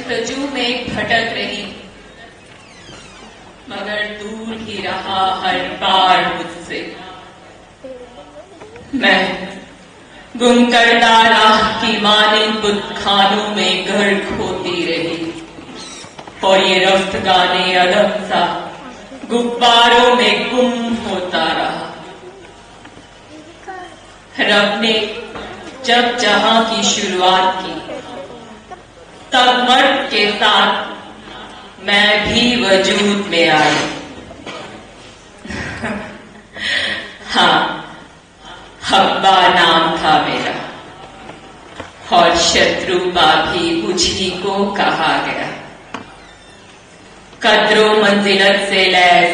जस्तजू में भटक रही, मगर दूर ही रहा हर बार मुझसे। मैं गुम करदा राह की मानिंद बुतखानों में घर खोती रही, और ये रफ्तगाने अदम सा गुब्बारों में गुम होता रहा। रब ने जब जहां की शुरुआत की, तब मर्द के साथ मैं भी वजूद में आई। हाँ, हब्बा नाम था मेरा, और शत्रुपा भी मुझी को कहा गया। कद्रो मंजिलत से लैस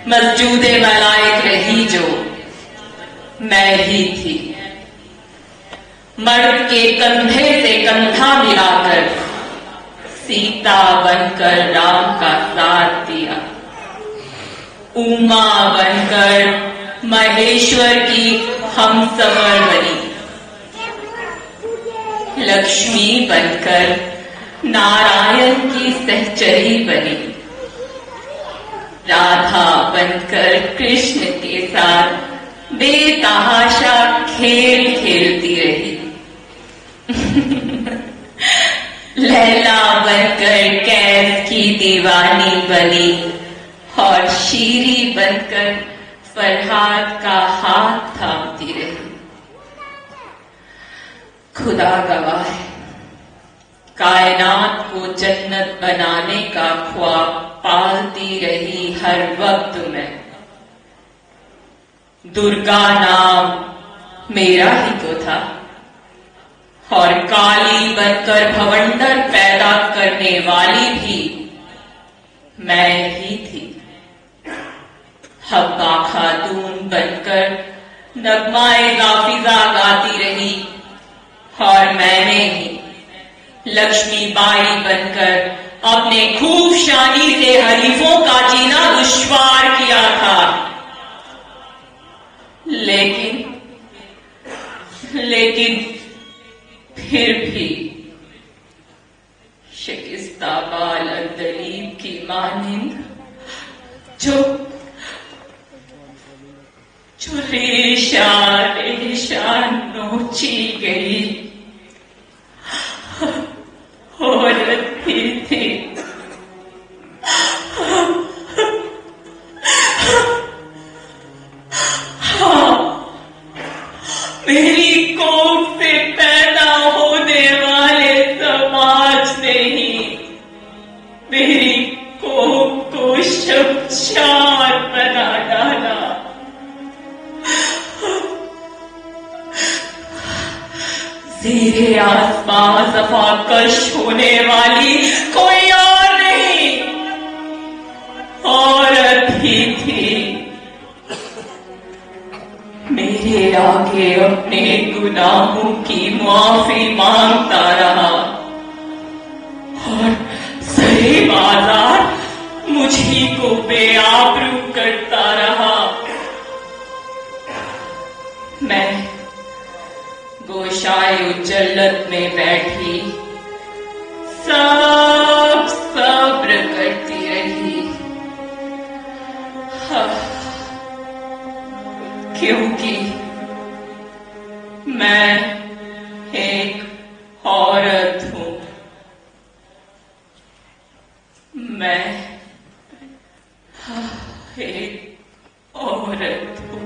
मस्जूदे मलाइक रही जो, मैं ही थी। मर्द के कंधे से कंधा मिलाकर सीता बनकर राम का साथ दिया। उमा बनकर महेश्वर की हमसफर बनी। लक्ष्मी बनकर नारायण की सहचरी बनी। राधा बनकर कृष्ण के साथ बेतहाशा खेल खेलती रही। लैला बनकर कैफ की दीवानी बनी, और शीरी बनकर फरहाद का हाथ थामती रही। खुदा गवाह है, कायनात को जन्नत बनाने का ख्वाब पालती रही हर वक्त में। दुर्गा नाम मेरा ही तो था, और काली बनकर भवंडर पैदा करने वाली भी मैं ही थी। हब्बा खातून बनकर नगमाए गाफिजा गाती रही, और मैंने ही लक्ष्मीबाई बनकर अपने खूब शानी से हरीफों का जीना दुश्वार किया था। लेकिन फिर भी शिकस्ता बाल दलीब की मानिंद जो रेशा नोची गई औरत भी थी। मेरी कोख से पैदा होने वाले समाज ने ही मेरी कोख को शमशान बना डाला। ज़ेरे आसमां सफाकश होने वाली कोई और नहीं, औरत ही थी। मेरे आगे अपने गुनाहों की माफी मांगता रहा, और सरे बाजार मुझी को बेआबरू करता रहा। मैं गोशाए उज्जलत में बैठी सब सब्र करती रही, क्योंकि मैं एक औरत हूं। मैं एक औरत हूं।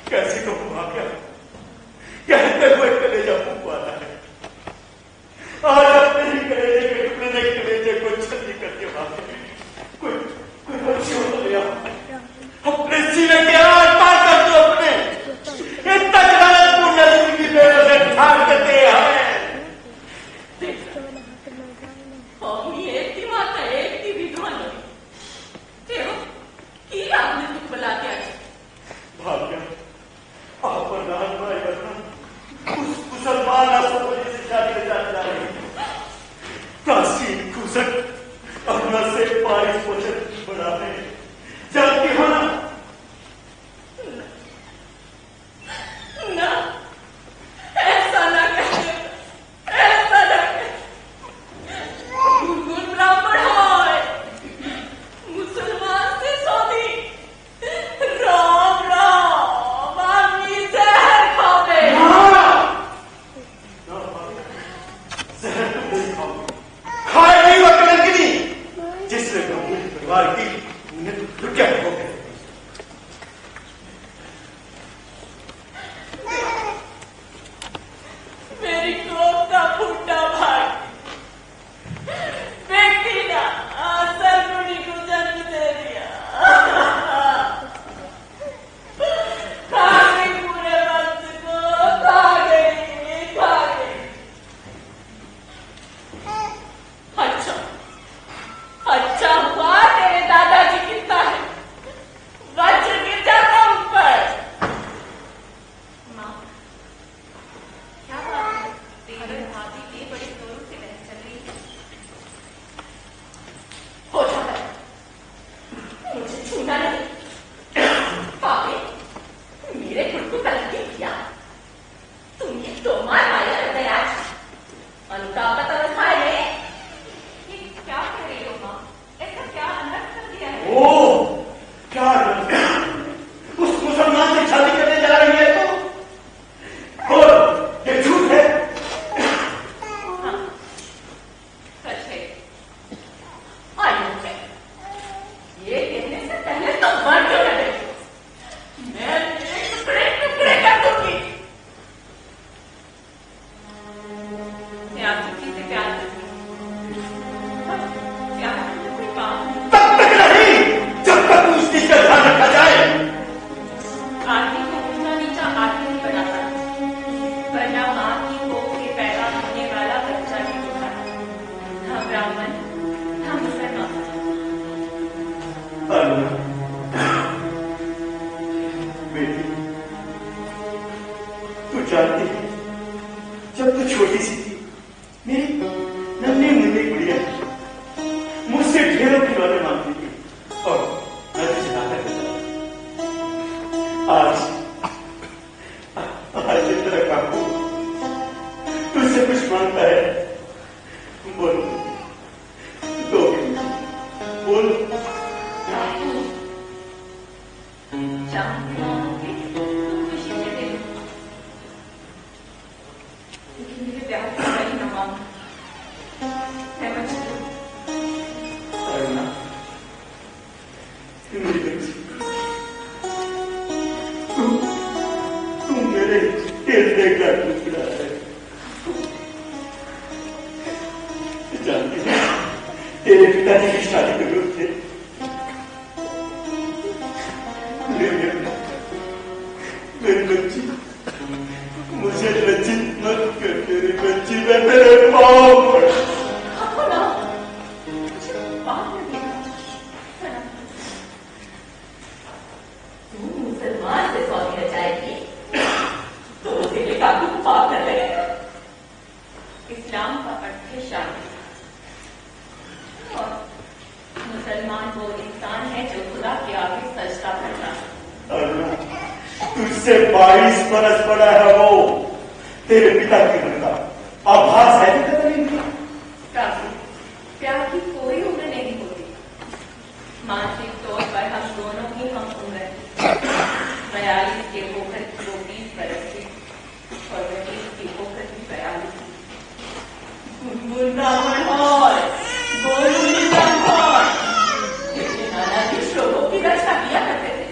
कैसे कहूं भाग्या, कहते हुए कलेजा फूंक वाला है। आज अपने ही कलेजे एकटी माता एकटी विधवा नव्हे तेव्हा की आपले दुःख त्याचे भाग्य आपण लहानपणी मुसलमान असो शादी जाता है काशी खुशक अपना से पारिश पोषण बड़ा है जानती हो ना ना ऐसा ना कहते ऐसा ना गुनगुन ब्राह्मण है मुसलमान से सौदी राम राम आदमी जहर खावे जहर तुम नहीं खाओगे खाए नहीं वो कलंकिनी जिसने गंगूली परिवार की उन्हें क्या हो गए मेरी कोप का फूटा भाई व्यक्ति ना सरगुणी को जन्म दे दिया खा गई पूरे वक्त को खा गई अच्छा हुआ तेरे दादाजी कितना है वज्र गिर जाता ऊपर माँ क्या बात है तेरे भाभी की बड़ी जोरों से बहस चल रही है हो जाता है मुझे छूना नहीं पापे मेरे खुद को गलती किया तुमने तो मार माया हृदय आज अनुताप का तरस खाए ये क्या कह रही हो माँ ऐसा क्या अनर्थ कर दिया है ओ क्या उस मुसलमान से शादी करने जा रही है तो और ये झूठ है हाँ सच है आयु है ये कहने से पहले तो मर क्यों न गई मैं तेरे टुकड़े टुकड़े कर दूंगी मैं आप किसी से प्यार करती हूँ प्यार करने कोई काम नहीं तब तक नहीं जब तक उस चीज का ध्यान रखा जाए आदमी को ऊंचा नीचा आदमी नहीं बनाता वरना माँ की कोख से पैदा होने वाला बच्चा भी होता है ना ब्राह्मण ना मुसलमान अरुणा बेटी तू जानती है जब तू छोटी सी थी मेरी नन्ही मुन्नी गुड़िया मुझसे ढेरों खिलौने मांगती थी और मैं तुझे लाकर देता था। आज तेरा काकू तुझसे कुछ मांगता है बोलो दो बोलो चाहती हूँ कि तुम खुशी से दे दो लेकिन मेरे प्यार की बड़ी न मांगो मैं मजबूर अरुणा मेरी बच्ची तू मेरे हृदय का टुकड़ा है जानती है तेरे पिताजी की शादी के विरुद्ध थे मेरी बच्ची मुझे लज्जित मत कर मेरी बच्ची मैं तेरे पाँव पड़ा अपना मुझे बात लगेगा तू मुसलमान से सौदी रचाएगी तो तेरे काकू को पाप कर लगेगा इस्लाम का अर्थ है शांति और मुसलमान वो इंसान है जो खुदा के आगे सजदा करता है अरुणा तुझसे 22 बरस बड़ा है वो तेरे पिता की उम्र का आभास है कि नहीं काफी प्यार की कोई उम्र नहीं होती मानसिक तौर पर हम दोनों ही हम उम्र हैं 42 के होकर की वो 20 बरस की और 20 की होकर की 42 गुनगुन ब्राह्मण और गोलू ब्राह्मण मेरे नाना जी श्लोकों की रचना किया करते थे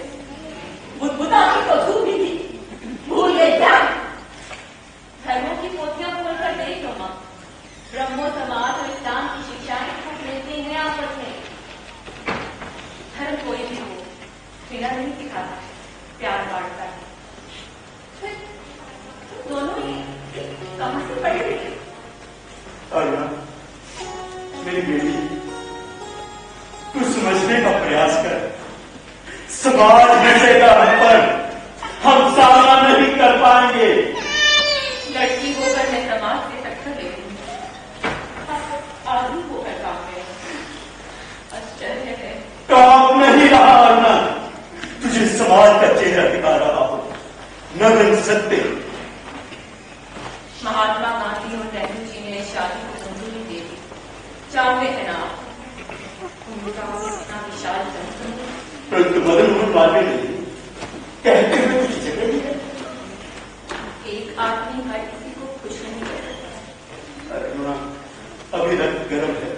बुद्धा की तो धूप भी थी भूल गए क्या धर्मों की पोथियां खोलकर देख लो मां ब्रह्मो समाज और इस्लाम की शिक्षाएं खूब मिलती हैं आपस में धर्म कोई भी हो बिना नहीं सिखाता प्यार बांटता है फिर तुम दोनों ही कहां से पढ़े लिखे अरुणा, मेरी बेटी, तू समझने का प्रयास कर। समाज हंसेगा हम पर, हम सामना नहीं कर पाएंगे। लड़की होकर मैं समाज से टक्कर ले रही हूँ, आदमी होकर काम है। आश्चर्य है। काम नहीं रहा अरुणा, तुझे समाज का चेहरा दिखा रहा हो, नग्न सत्य। महात्मा गांधी और नेहरू जी ने शादी को मंजूरी दे दी। जानते हैं ना, उनका इतना विशाल जनसमूह। परंतु मदन मोहन मालवीय नहीं कहते हुए कुछ जगह ही है। एक आदमी हर किसी को खुश नहीं कर सकता। अरुणा, अभी रक्त गर्म है।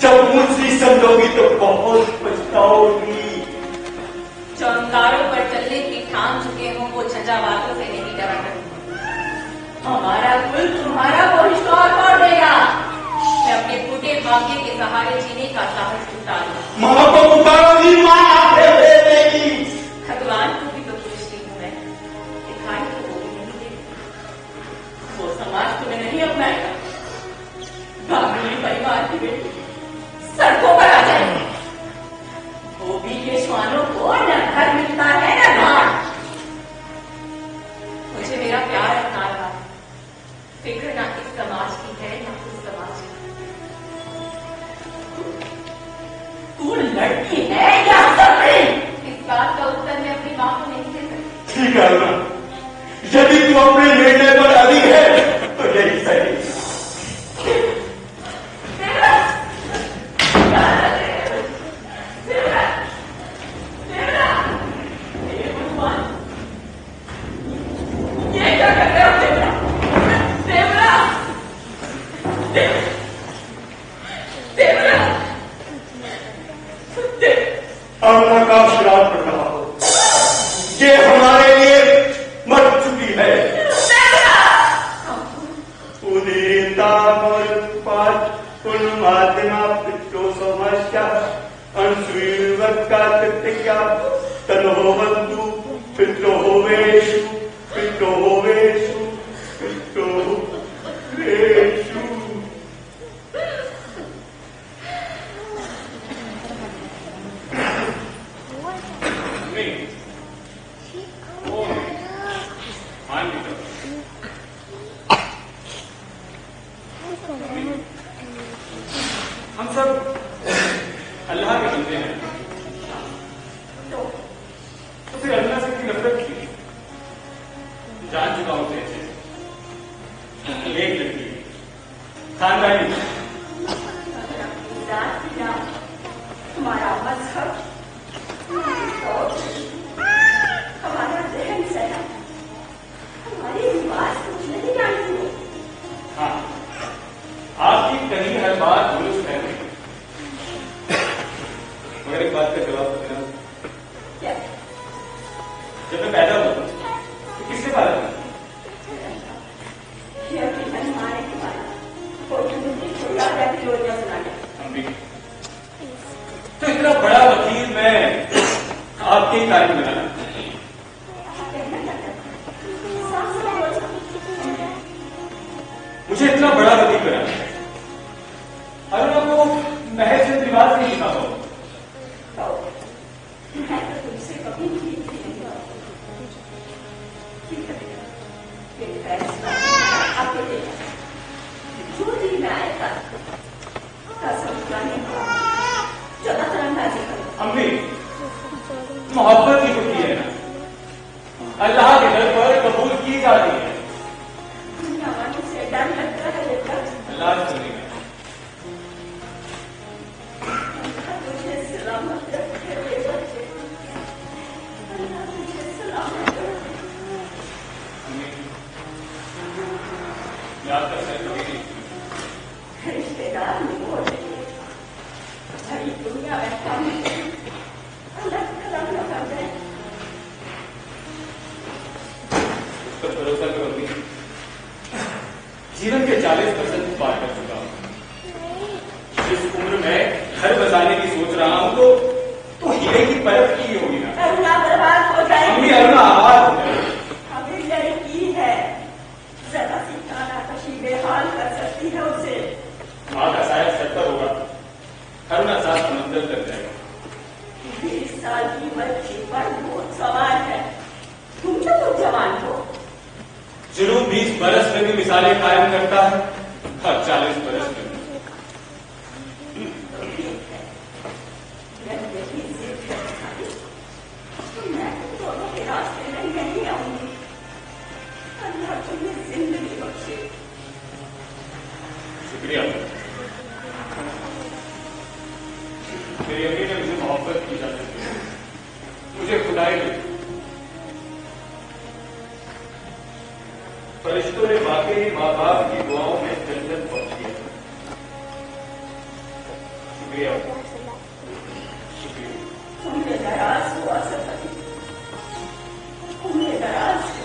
जब मुझसे समझोगी तो बहुत पछताओगी। जो अंगारों पर चलने की ठान चुके हों, वो झंझावातों से नहीं डरा करते। हमारा कुल तुम्हारा बहिष्कार कर देगा। मैं अपने फूटे भाग्य के सहारे जीने का साहस जुटा लूं। माँ को पुकारोगी, माँ दे देगी। भगवान को भी तो पूछती हूँ मैं, दिखाई तो वो भी नहीं देती। वो समाज तुम्हें नहीं अपनाएगा। गांगुली परिवार की बेटी सड़कों पर आ जाएगी। वो भी ये श्वानों को न घर मिलता है न घाट। मुझे मेरा प्यार अपना रहा, फिक्र ना इस समाज की है ना उस समाज की। तू लड़की है या सपनी? इस बात का उत्तर मैं अपनी मां को नहीं दे सकती। ठीक है अरुणा, यदि तू अपने निर्णय पर अधिक है तो यही सही। अरुणा का श्राप पड़ रहा हो, ये हमारे लिए मर चुकी है। उन्मादिना पित्रो समस्या अंशुवक्का तित्या तनोवन्तु पित्रो होवेषु पित्रो होवेषु पित्रो होवेषु। हम सब अल्लाह के बंदे हैं, तो फिर अल्लाह से की नफरत की जान चुका हूं तेरे से। एक लड़की खानदानी तुम्हारा मजहब, हमारा रहन सहन, हमारे रिवाज कुछ नहीं जानती हो। हाँ, आपकी कहीं हर बात दुरुस्त है, मगर एक बात का जवाब देना। क्या? जब मैं पैदा हुआ तो किससे बात हुई? हमारे के बाद छोटा जाती रोटियां सुनाने। हम भी तो इतना बड़ा वकील मैं आपके ही कार्य में बनाना। मुझे इतना बड़ा वकील बनाना है, अगर आपको महज से रिवाज नहीं लिखा हो। मैं तो तुमसे कभी नहीं आपको जो दिन में आएगा जो अतरंदाजी करो। अम्मी, मोहब्बत की होती है ना, अल्लाह के दर पर कबूल की जाती है। दुनिया वालों से डर लगता है बेटा। अल्लाह से नहीं, तुझे सलामत रखे बेटा, अल्लाह तुझे सलामत रखे। याद कर सकते रिश्तेदार नहीं हो रहे, सारी दुनिया में काम अलग अलग न कर दे। उस पर भरोसा करोगी? जीवन के 40% पार कर चुका हूं। जिस उम्र में घर बसाने की सोच रहा हूं तो हीरे की परख की होगी ना। अरुणा बर्बाद हो जाएगी। अम्मी, अरुणा आबाद हो जाएगी। अभी लड़की है, जरा सी काना कशी बेहाल कर सकती है। मिसालें कायम करता है हर 40 बरस में। मैं दोनों के रास्ते में नहीं आऊंगी। अल्लाह तुम्हें जिंदगी बख्शे। शुक्रिया। मेरी अम्मी ने मुझे मोहब्बत की इजाजत दी, मुझे खुदाई दी। फरिश्तों ने वाकई माँ बाप की दुआओं में जन्नत पहुंची है। शुक्रिया शुक्रिया। उम्र दराज हुआ सफर, उम्र दराज हुआ।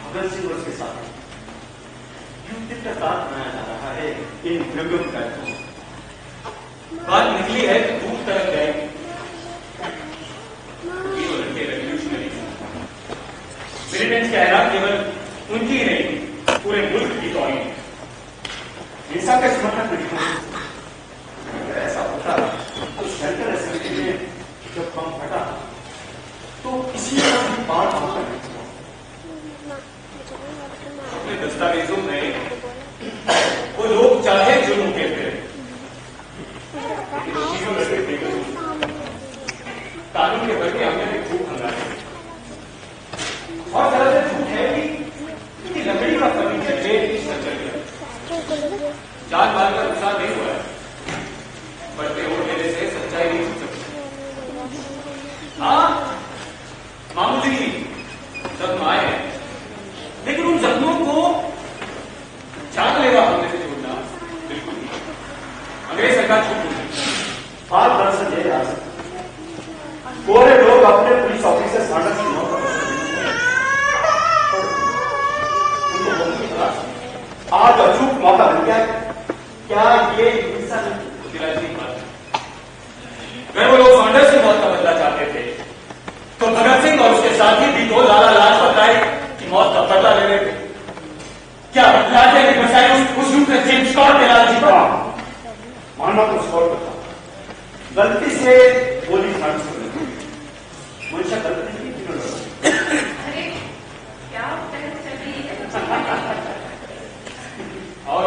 भगत सिंह और उसके साथ युद्ध का साथ बनाया जा रहा है इन द्रव्यों का। बात निकली है तो दूर तरफ जाएगी। ये वो लड़के रेवोल्यूशनरी मिलिटेंट्स का हैरान केवल उनकी ही नहीं, पूरे मुल्क की तौहीन है। हिंसा का समर्थन नहीं हो। अगर ऐसा होता तो सेंट्रल असेंबली में जब बम फटा तो किसी का भी बाढ़ आता नहीं। अपने दस्तावेजों में वो लोग चाहे जुर्म के थे, लेकिन चीजों में से बेकसूर कानून के बल्कि हमने भी खूब हंगामे। और तरह से झूठ है कि लकड़ी का फर्नीचर जेल की चल गया, जान माल का नुकसान नहीं हुआ है, बढ़ते और मेरे से सच्चाई नहीं छुप सकती। हाँ, मामूली जख्म आए हैं, लेकिन उन जख्मों को जानलेवा हमले से जोड़ना बिल्कुल नहीं। अंग्रेज सरकार छूट नहीं। बात दरअसल ये आ सकती गोरे लोग अपने पुलिस ऑफिसर साडक की मौत पर उनको मौत की तलाश है। आज अचूक मौका मिल गया। क्या ये हिंसा दिलासी बात है। अगर वो लोग सॉन्डर्स की मौत का बदला चाहते थे तो भगत सिंह और उसके साथी भी तो लाला लाजपत राय की मौत का बदला ले रहे थे। क्या राजा ने बचाई उस रूप में जेम्स स्कॉट के लालची को? मानना तो स्कॉट था, गलती से गोली खाने से मनुष्य गलती नहीं क्यों लगा? अरे क्या बहस चल रही है? और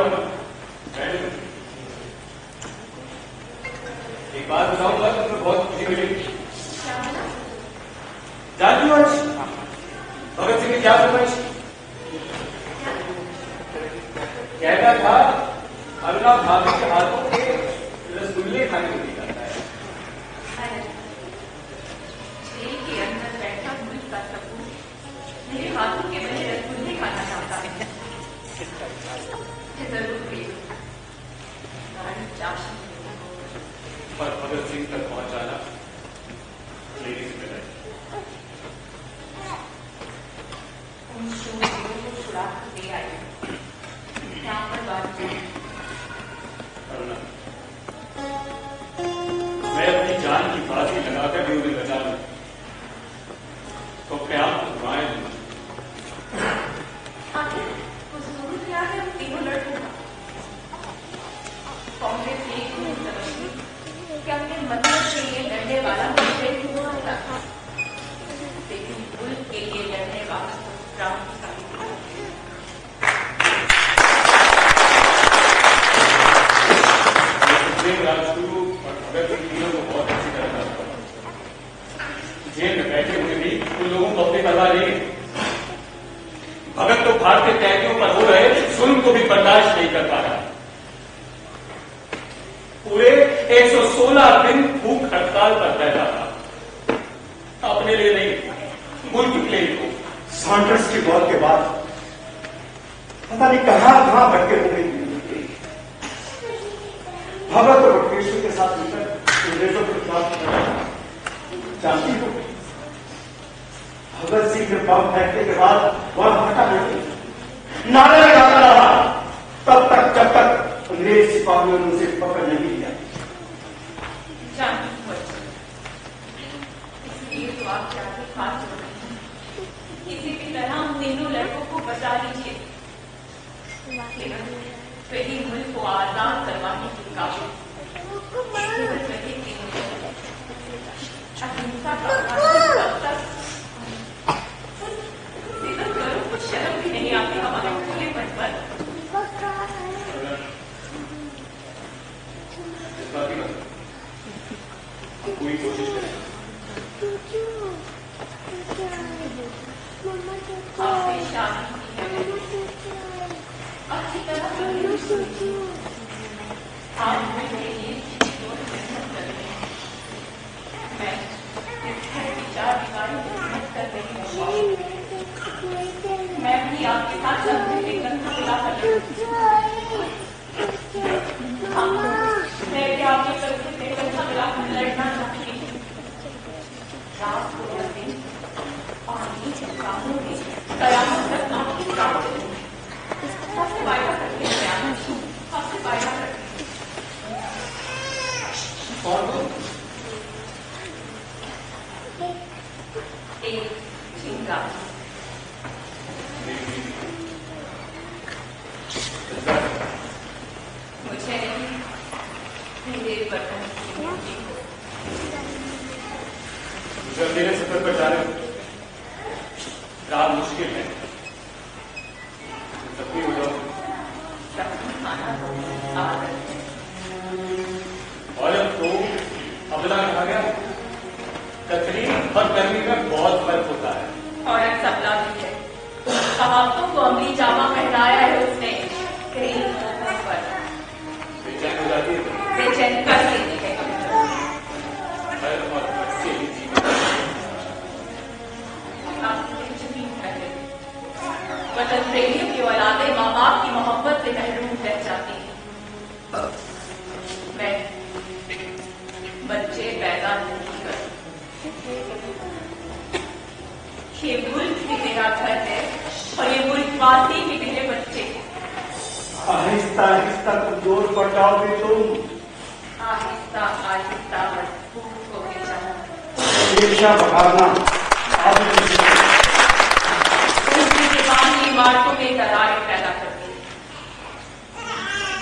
एक बात बताऊंगा तो तुम्हें बहुत खुशी मिलेगी। जानती हो आज भगत सिंह ने क्या फरमाइश कहता था? अरुणा भाभी के हाथों के रसगुल्ले खाने को नहीं करता है। जेल के अंदर बैठा मुल्क का सबूत मेरे हाथों के बने रसगुल्ले खाना चाहता है। जरूर भी गाड़ी चाशनी पर भगत सिंह तक पहुंचाना मेरी जिम्मेदारी। उन शूरवीरों को छुड़ा कर ले आए। यहाँ पर बात अरुणा, मैं अपनी जान की फांसी लगाकर भी उन्हें बचा लूं तो अपने आप को घुमाए दूंगा। आखिर कसूर क्या है उन तीनों लड़कों का? कांग्रेस एक ही समझती कि अपने मतलब के लिए लड़ने वाला मुझे क्यों होता था, लेकिन मुल्क के लिए लड़ने वाला तो क्रांति साबित हुआ। सुखदेव, राजगुरु और भगत सिंह तीनों को बहुत अच्छी तरह जानता हूं। जेल में बैठे हुए भी उन लोगों को अपनी परवाह नहीं है। भगत तो भारतीय कैदियों पर हो रहे जुल्म को भी बर्दाश्त नहीं कर पा रहा। पूरे 116 दिन भूख हड़ताल पर बैठा था, अपने लिए नहीं मुल्क के लिए। सॉन्डर्स की मौत के बाद पता नहीं कहां भटके हुए भगत और बटकेश्वर के साथ मिलकर अंग्रेजों के खिलाफ जानती हो, भगत सिंह ने बम फेंकने के बाद वहां हटा नहीं, नारे लगाता रहा तब तक जब तक अंग्रेज सिपाहियों ने उसे पकड़ नहीं लिया। जानती हूँ इसलिए तो आप जाके खास हो रही हैं। किसी भी तरह उन तीनों लड़कों को बचा लीजिए, फिर ही मुल्क को आजाद करवाने की काबिल केवल वही तीनों लोग। अहिंसा का कब तक कुछ शर्म भी नहीं आती हमारे खुलेपन पर। पूरी कोशिश करें। आपसे शादी की है अच्छी तरह आप मेरे लिए मेहनत कर रहे हैं। मैं विचार विकारी मेहनत कर रही हूँ। मैं भी आपके साथ चलते हुए कंधा मिला कर रही हूँ। मैं भी आपके चलते हुए कंधा मिलाकर लड़ना चाहती हूँ। रात को या दिन पानी कानों में कयामत तक परिवर्तन की होती है। जल्दी से सफर पर जाने राह मुश्किल है, जख्मी हो जाओ। खाना तो आदत है। और अब तो अबला कहा गया, तकलीफ और गर्मी में बहुत फर्क होता है। औरत सबला भी है। कहावतों को अमली जामा पहनाया है उसने, कई लोगों पर बेचैन हो जाती है, बेचैन कर देती है कभी हर और बच्चे ही जीवन वतन प्रेमियों की औलादे माँ बाप की मोहब्बत से महरूम रह जाती है। मैं बच्चे पैदा नहीं कर, ये मुल्क भी मेरा घर है और ये मुल्कवासी भी मेरे बच्चे। आहिस्ता आहिस्ता कमजोर पड़ जाओगे तुम। आहिस्ता आहिस्ता मजबूत होके जाना। हमेशा बढ़ाना। उनकी दीवानी इमारतों में दरारें पैदा करती है।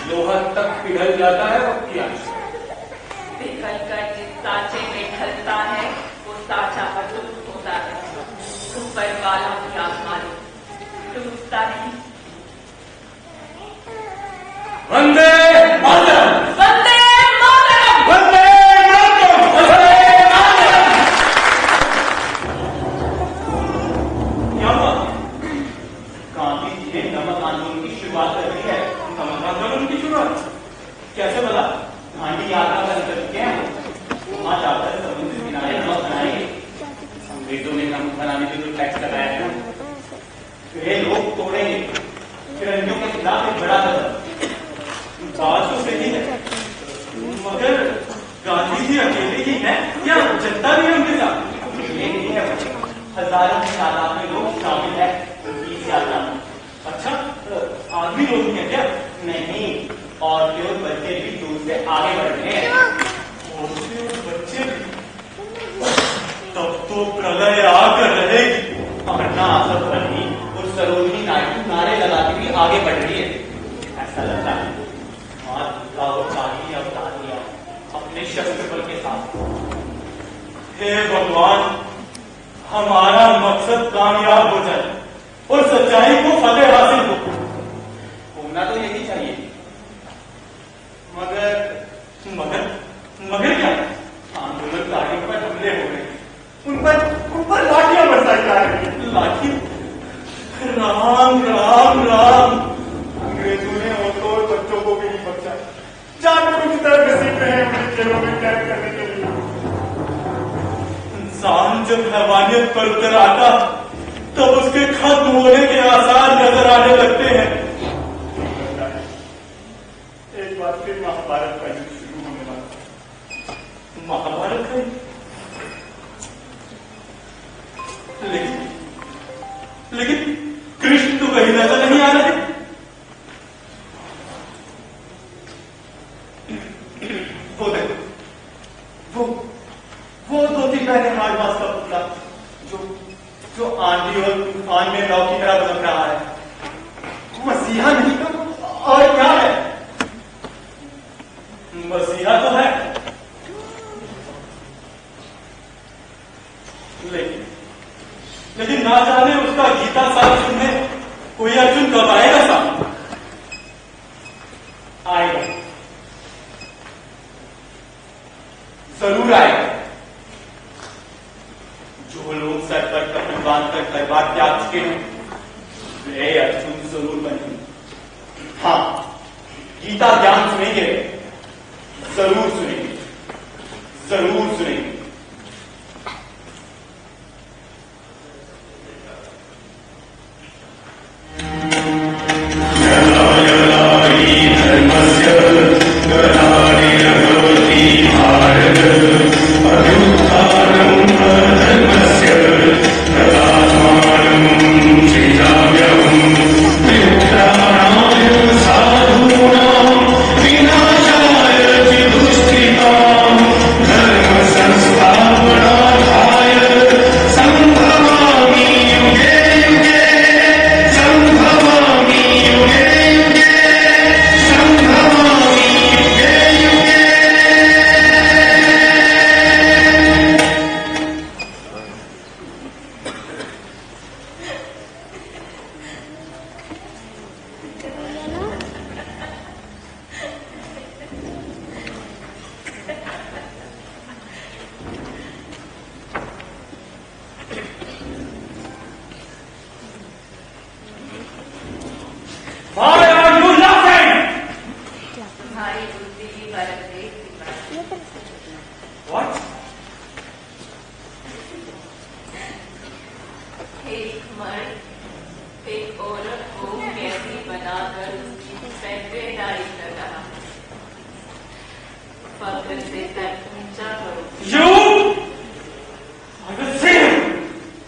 लोहा तक पिघल जाता है वक्त की आंच। पिघल कर जिस सांचे में ढलता है वो सांचा मजबूत होता है। ऊपर वाला भी आसमान टूटता नहीं। वंदे मातरम, वंदे मातरम, वंदे मातरम, वंदे मातरम। क्या हुआ? गांधी जी ने नमक आंदोलन की शुरुआत कर दी है। नमक आंदोलन की शुरुआत कैसे बता? गांधी यात्रा का निकल के वहां जाकर समुद्र किनारे नमक बनाएंगे। अंग्रेजों ने नमक बनाने के लिए टैक्स लगाया है, वे लोग तोड़ेंगे। फिरंगियों के खिलाफ एक बड़ा कदम। बात तो सही है, मगर गांधी जी अकेले ही हैं या जनता भी है उनके साथ? ये नहीं है, हजारों की तादाद में लोग शामिल है इस यात्रा में। अच्छा, आदमी लोग ही है क्या? नहीं, औरतें और बच्चे भी दूर से आगे बढ़ रहे हैं। औरतें और बच्चे भी? तब तो प्रलय आकर रहेगी। अन्ना आसफी और सरोजिनी नायडू नारे लगाती हुई आगे बढ़ रही है। ऐसा लगता है मां दुर्गा और काली अवतारियां अपने शस्त्र बल के साथ। हे भगवान, हमारा मकसद कामयाब हो जाए और सच्चाई को फतेह हासिल हो। होना तो यही चाहिए, मगर मगर मगर क्या? आंदोलनकारियों पर हमले हो गए, उन पर लाठियां बरसाई जा रही है। लाठी? राम राम राम। अंग्रेजों ने औरतों और बच्चों को भी नहीं बख्शा। जानवर की तरह घसीट रहे हैं उन्हें जेलों में कैद करने के लिए। इंसान जब हैवानियत पर उतर आता तब उसके खत्म होने के आसार नजर आने लगते हैं। एक बार फिर महाभारत का युद्ध शुरू होने वाला। महाभारत का लेकिन कृष्ण तो कहीं नजर नहीं आ रहे। वो देखो, वो दो तीन पहले हार्डवास का पुतला जो आंधी और तूफान में नाव की तरह बदल रहा है। मसीहा नहीं तो और क्या है? मसीहा तो है, लेकिन ना जाने उसका गीता साथ सुनने कोई अर्जुन कब आएगा साहब? आएगा, जरूर आएगा। जो लोग सर पर कपड़े बांधकर तलवार त्याग चुके हैं वे अर्जुन जरूर बनेंगे। हाँ, गीता ज्ञान सुनेंगे, जरूर सुनेंगे, जरूर सुनेंगे। विनाशाय विभुस्थितां धर्म संस्था औरत को कैसी बनाकर उसकी सेक्रेटरी कर रहा है। फख्र से सर ऊंचा करो। You! I will see you!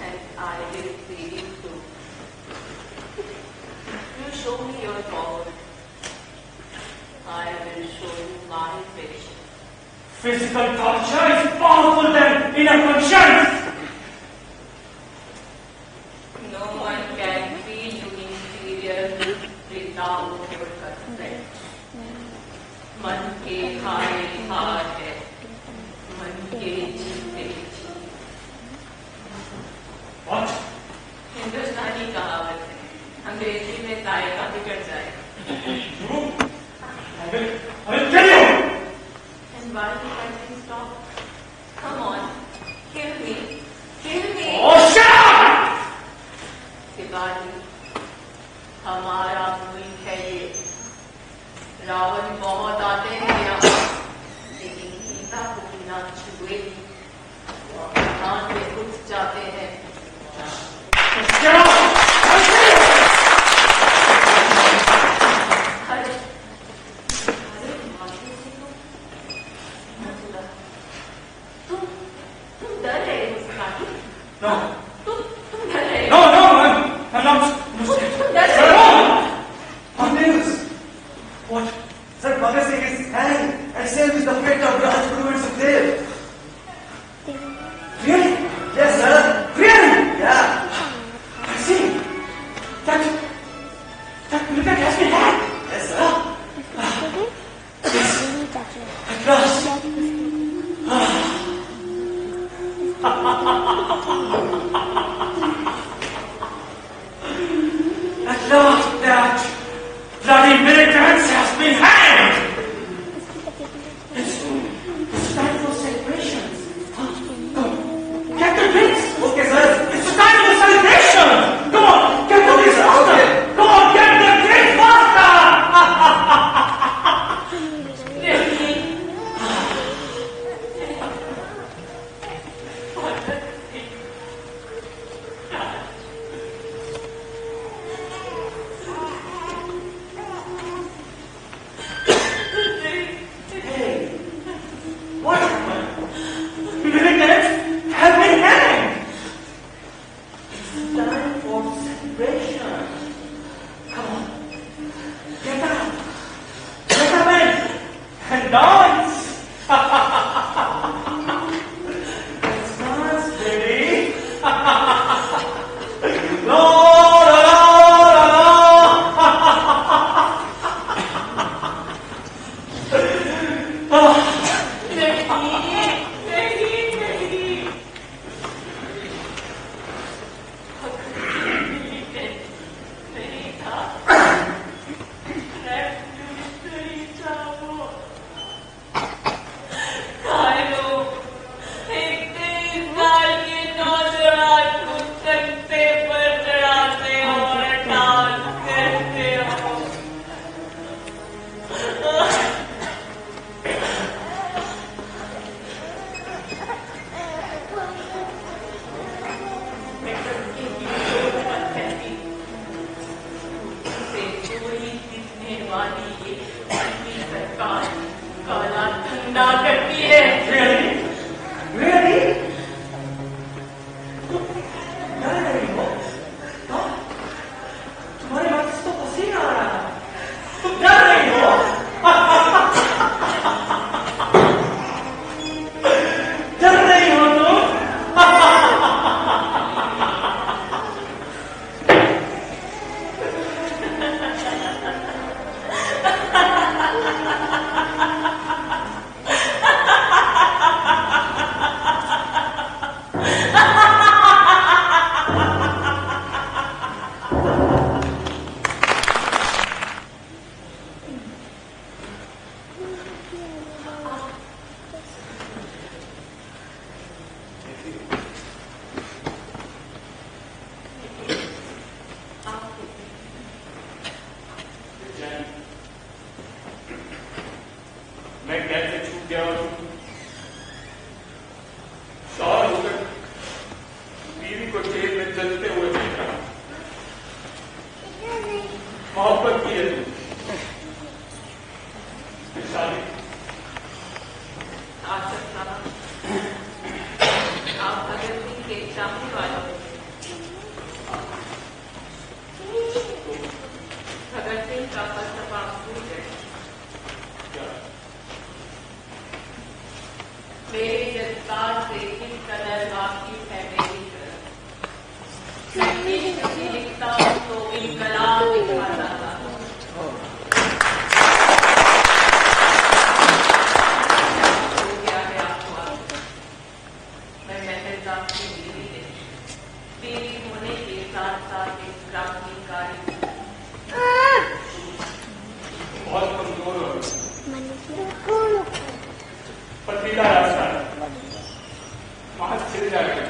And I will see you too. You show me your power. I will show you my patience. Physical torture is powerful than inner conscience! No one can feel you inferior without your consent. मन के हारे हार है, मन के जीते जीत। What? हिंदुस्तानी कहावत है, अंग्रेजी में जायका बिगड़ जाए। You? I will kill you! And why you can't stop? Come on, kill me, kill me. Oh, shut up! Shivaji, हमारा मुल्क है ये। रावण बहुत आते हैं यहाँ, लेकिन सीता को बिना छुए हाथ में घुस जाते हैं। Get out! I'll kill you! अरे, अरे मालूम जी को, मथुरा, तुम डर रहे हो शिवाजी? No. तुम डर रहे हो? No, I'm not. तुम डर रहे Sir, हो? no! What news? What? Sir, Bhagat Singh is hanged and same is the fate of Rajguru and Sukhdev. Really? Yes, sir. Really? Yeah. I see. That militant has been hacked. Yes, sir. At last. At last, that bloody militant has been hanged. It's time for celebrations. Come on, get the drinks. Okay, sir. It's time for celebration. Come on, get the drinks faster. Come on, get the drinks faster. Hey, what happened? Militants have been hanged. It's time for celebration. Come on, get up and dance. Let's dance, baby. La, la, la, la, la. करती है। Really? Really? डर रही हो? हाँ? तुम्हारे बात से तो पसीना आ रहा है। तुम डर रही हो? डर रही हो तुम? मैं कैसे छूट गया और साल होकर बीवी को जेल में जलते हुए देख रहा। मोहब्बत की है शादी आशा साहब, आप भगत सिंह के चाहने वाले हो। भगत सिंह का फलसफा भूल गए। मेरे जज्बात से किस कदर वाकिफ है मेरी तरफ। मैं इश्क भी लिखता हूँ तो इनकलाब दिखाता था। हो गया है आपको आप। मैं महलदार की बीवी नहीं, बीवी होने के साथ साथ एक क्रांतिकारी। बहुत कमजोर और पत्नीला रास्ता वहां छिड़ जाएगा।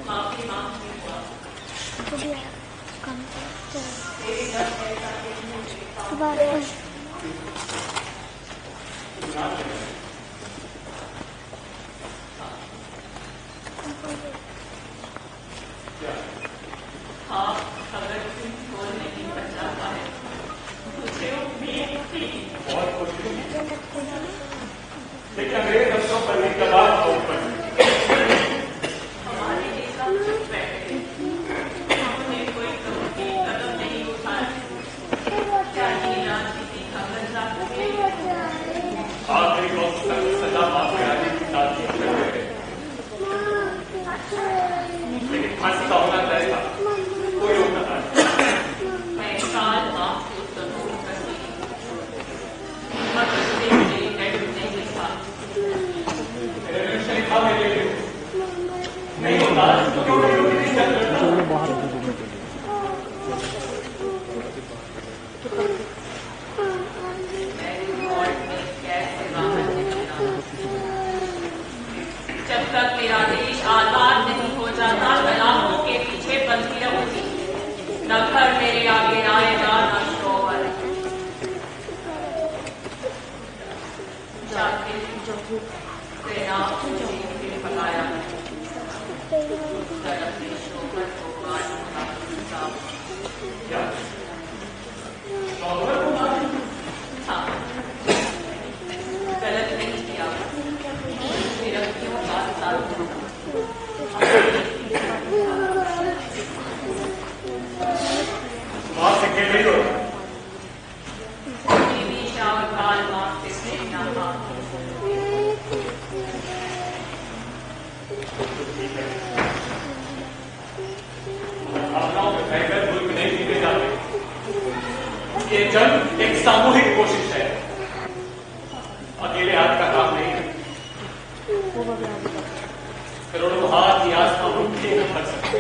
माफी मांगती हूँ हाँ, भगत सिंह को नहीं बचा पाए। मुझे उम्मीद थी। बहुत खुश हूँ, लेकिन अंग्रेज अफसरों पर भी दबाव बहुत पड़ हमारे नेता चुप बैठे। उन्होंने कोई कदम नहीं उठाया। जानी राजनीति का गंदा आखिरी वक्त तक सजा माफी आने की ताकीद कर रहे थे, लेकिन फांसी का होना तय था। कोई रोक न पाया। मैं काल माफ को जरूर करती। भगत सिंह ने नेट नहीं लिखा। रेवोल्यूशन था मेरे लिए नहीं होता तो क्यों नहीं करता। जब तक मेरा देश आजाद नहीं हो जाता, गुलामों के पीछे बंधी रहूंगी। न घर मेरे आगे आएगा, न शोहर। जाके सेना मुझे पकाया। अपने शोहर को मारूंगा। क्या शौहर को मार? हाँ, गलत नहीं किया। सिर्फ क्यों बात साथ मां से खेल रही हो। नीशा और काल माँ से प्रेरणा मांगी। भावनाओं में बहकर मुल्क नहीं जीते जाते। ये जंग एक सामूहिक कोशिश है, अकेले हाथ का काम नहीं है। करोड़ों हाथ की आस्था उनके न भर सकते।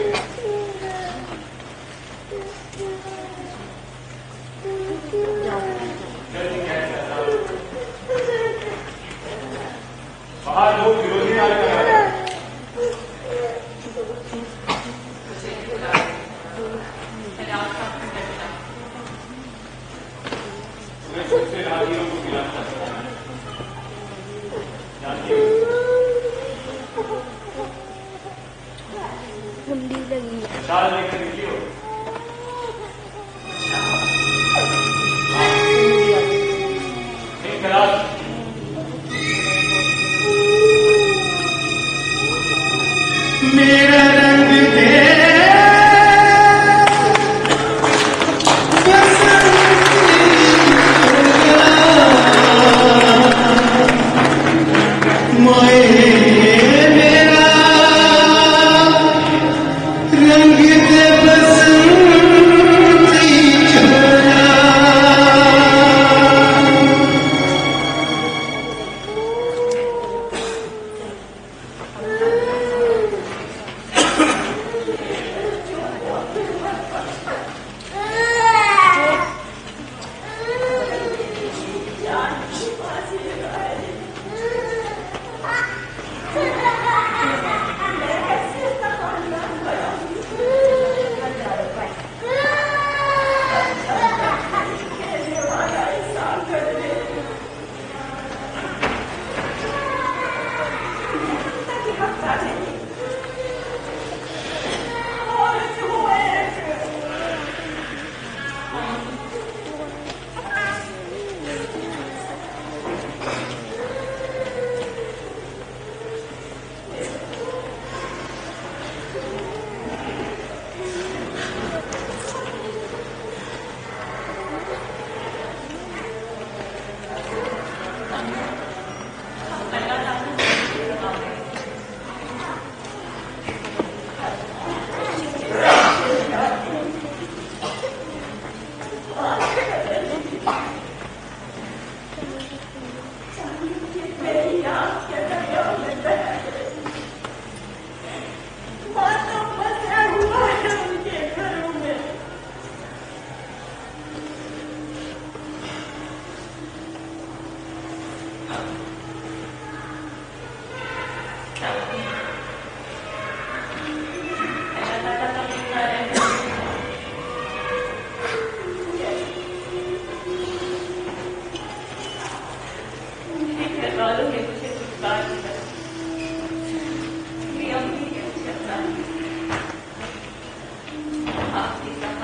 जल्दी कैसे बाहर लोग विरोधी आ रहे हैं। मुझे बुला मैंने आपका खंडन किया। तुम्हें खुद से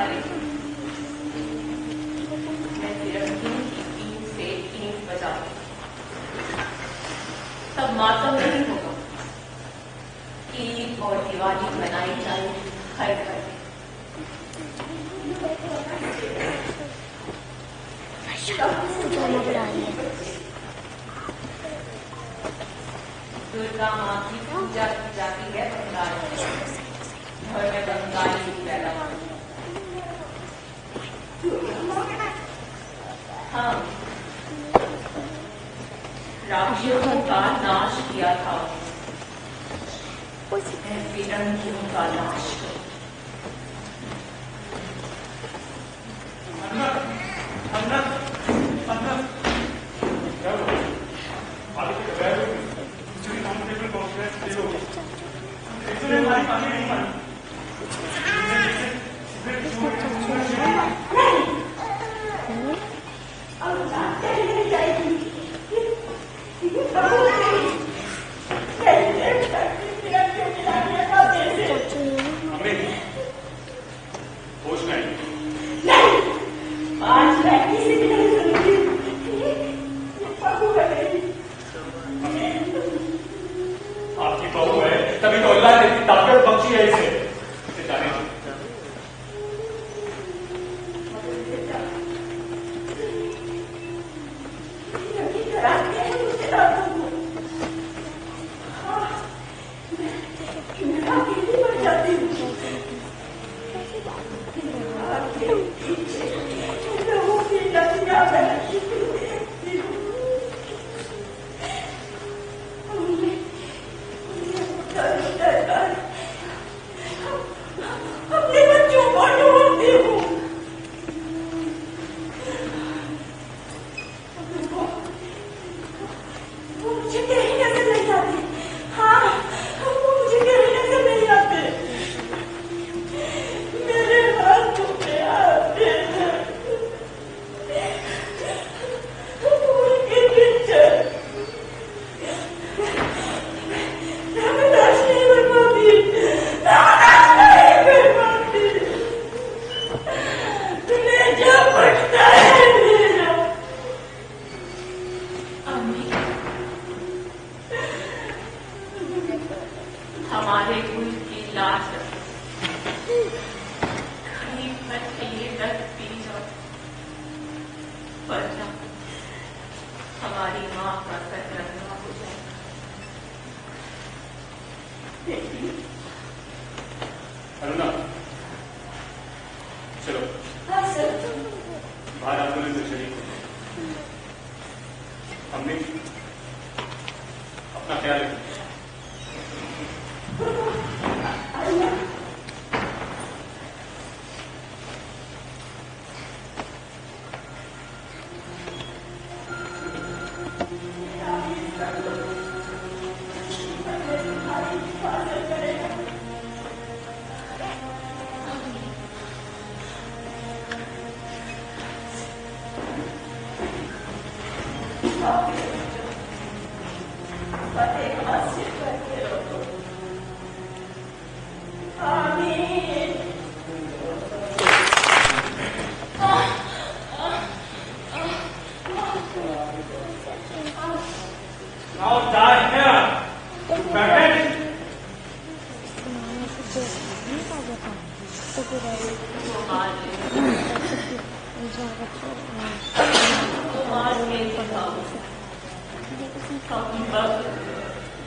सहारे मैं सिर्फ इनकी ईंट से ईंट बजाऊं, तब मातम नहीं होगा। ईद और दिवाली मनाई जाए हर घर में। दुर्गा माँ की पूजा की जाती है बंगाल में, घर में बंगाली पैदा। हाँ, राक्षसों का नाश किया था, फिरंगियों का नाश। तभी तो अल्लाह ने इतनी ताकत बख्शी है इसे। हमारे कुल की लाश खरीद मत ये दर्द पी जाओ, वरना हमारी माँ का सर रंगा हो जाएगा। अरुणा, चलो बाहर आंदोलन में शरीक हो। हमने अपना ख्याल रखना।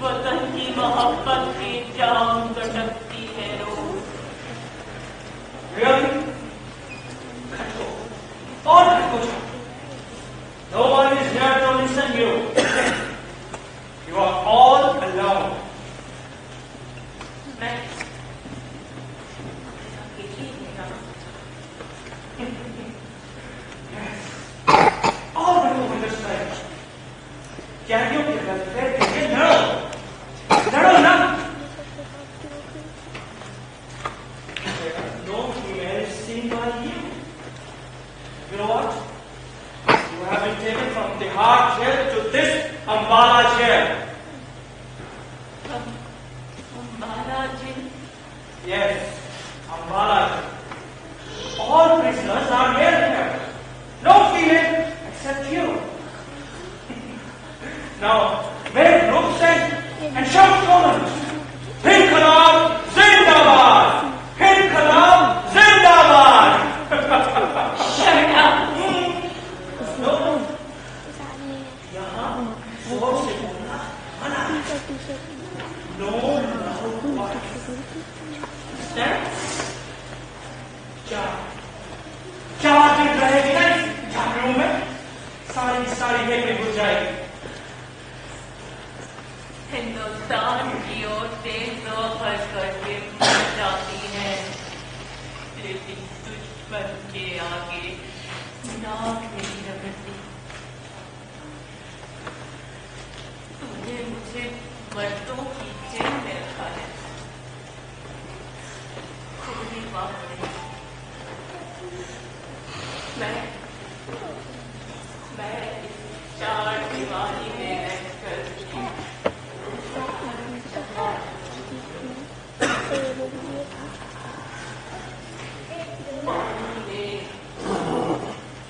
वतन की मोहब्बत की जान कटकती है रोज। No one is here to listen you. You are all alone. मैं अकेली मेरा All that you understand. Can you give us faith? No. No, no. There are no females seen by you. You know what? prisoners are male here. No female except you. Now, wave looks and shout comments. Inqilab Zindabad! Inqilab Zindabad! Shut up. No, यहाँ जोर से बोलना मना है. No loud voice. Understand? क्या बात रहेगी ना इस झांकड़ों में? सारी बेकरी बुझ जाएगी. हिंदुस्तान की औरतें तो हर करके मर जाती हैं, लेकिन दुश्मन के आगे नाक नहीं रगड़ती. तूने मुझे मर्दों की जेल में रखा है, खुली बात नहीं. मैं इस चार दीवारी में रहकर पानी में,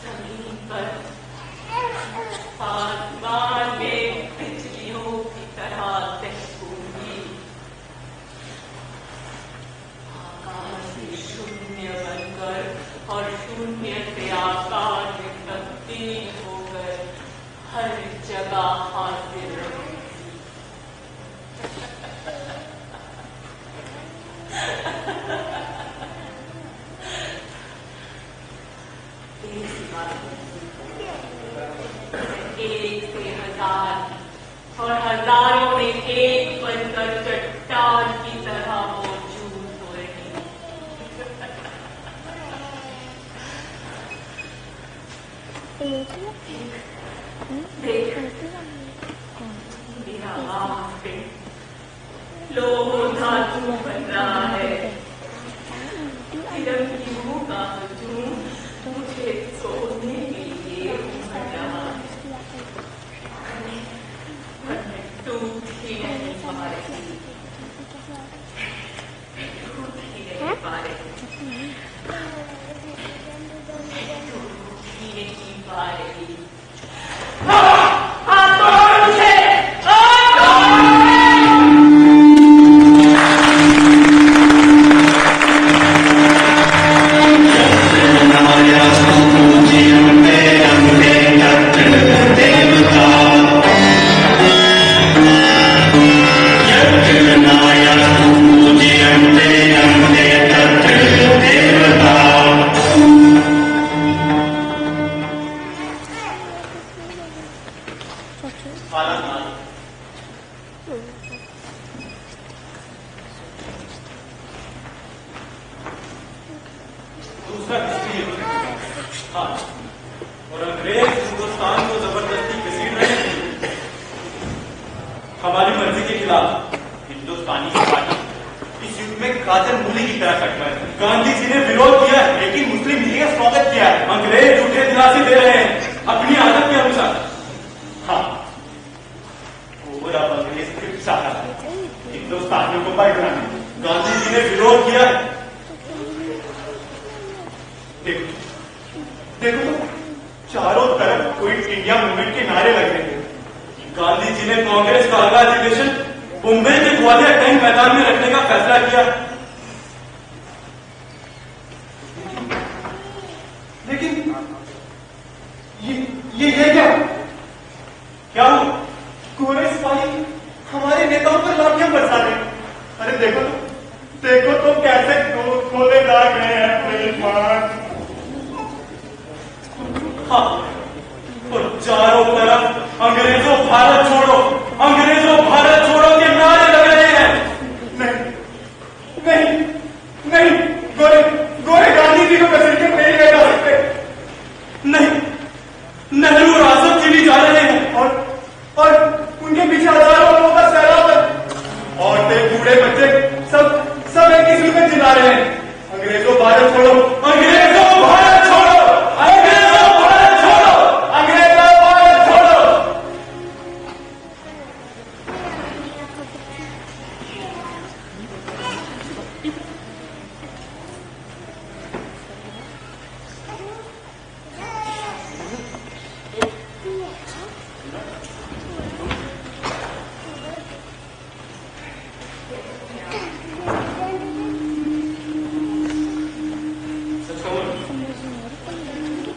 जमीन पर, आसमान में बिजलियों की तरह तहकूंगी. आकाश से शून्य बनकर और शून्य से आकार में तब्दील होकर हर जगह हाजिर रहूंगी. एक से हजार और हजारों में एक बनकर चट्टान की तरह मौजूद हो रही. देख मेरा आँख लोह धातु बन रहा है. तिरंगियों का हजूम मुझे सोने के लिए उमड़ रहा है. टूट ही नहीं पा रही, टूट ही नहीं पा रही, टूट ही नहीं पा रही. दूसरा हिस्ट्री हाँ, और अंग्रेज हिंदुस्तान को जबरदस्ती घसीट रहे हैं हमारी मर्जी के खिलाफ. हिंदुस्तानी सिपाही इस युद्ध में गाजर मूली की तरह कट रहे हैं. गांधी जी ने विरोध किया है, लेकिन मुस्लिम लीग ने स्वागत किया है. अंग्रेज झूठे दिलासे दे रहे हैं अपनी आदत के अनुसार. हाँ, पूरा अंग्रेज फिर चाहता है हिंदुस्तानियों को बाइट बनाने. गांधी जी ने विरोध किया है. देखो तो चारों तरफ क्विट इंडिया मूवमेंट के नारे लग रहे हैं. गांधी जी ने कांग्रेस का अगला अधिवेशन मुंबई के ग्वालियर टैंक मैदान में रखने का फैसला किया. लेकिन ये क्या हो? गोरे सिपाही हमारे नेताओं पर लाठियां बरसा रहे हैं. अरे देखो तो कैसे खोले दाग रहे हैं अपने ईमान. हाँ, और चारों तरफ अंग्रेजों भारत छोड़ो के नारे लग रहे हैं. नहीं, गोरे गांधी जी को कसीर के नहीं ले जा सकते. नहीं, नेहरू और आजम जी भी जा रहे हैं और उनके पीछे हजारों लोगों का सैलाब है. औरतें, बूढ़े, बच्चे सब एक ही सुर में चिल्ला रहे हैं. अंग्रेजों भारत छोड़ो, अंग्रेजों भारत छोड़ो, अंग्रेजों भारत छोड़ो, अंग्रेजों भारत छोड़ो.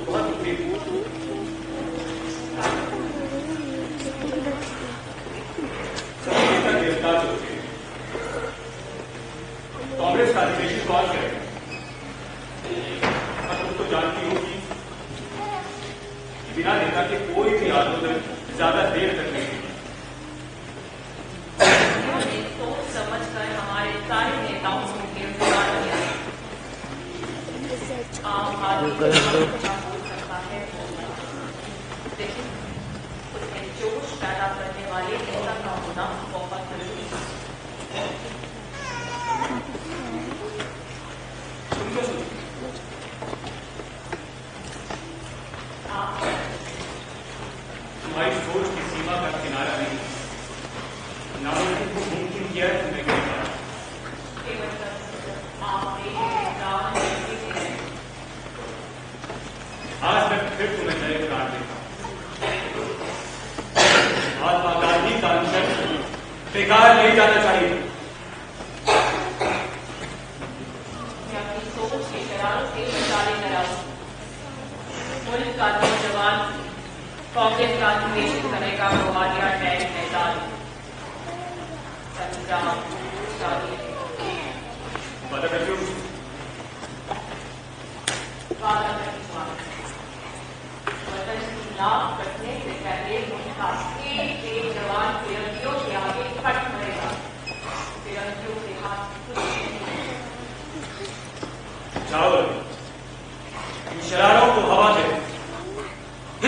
बहुत दुखी हूं। सभी नेता गिरफ्तार हो चुके हैं। कांग्रेस का अधिवेशन कॉल करेगा। अब तुम तो जानती हो कि बिना नेता के कोई भी आंदोलन ज्यादा देर तक नहीं चलेगा। सोच समझ कर हमारे सारे नेताओं को गिरफ्तार किया। आम आदमी बोल सकता है, लेकिन उसमें जोश पैदा करने वाले नेता का होना बहुत जरूरी है। तुम्हारी सोच की सीमा का किनारा नहीं, नामुमकिन को मुमकिन किया है तुमने क्या कहा? आज तक फिर तुम्हें नए प्राण देखा। महात्मा गांधी का अंतर बेकार नहीं जाना चाहिए। मैं अपनी सोच के शरारों से निकाले कराऊं। मुल्क का नौजवान कांग्रेस का अधिवेशन करेगा गोवालिया टैंक मैदान। पंजाब शादी वादा करते हो? वादा करती हूं। वतन की नाम कटने से पहले उनका एक जवान फिरंगियों के आगे फट मरेगा। फिरंगियों के हाथ कुछ नहीं। जाओ, इन शरारों को हवा दे।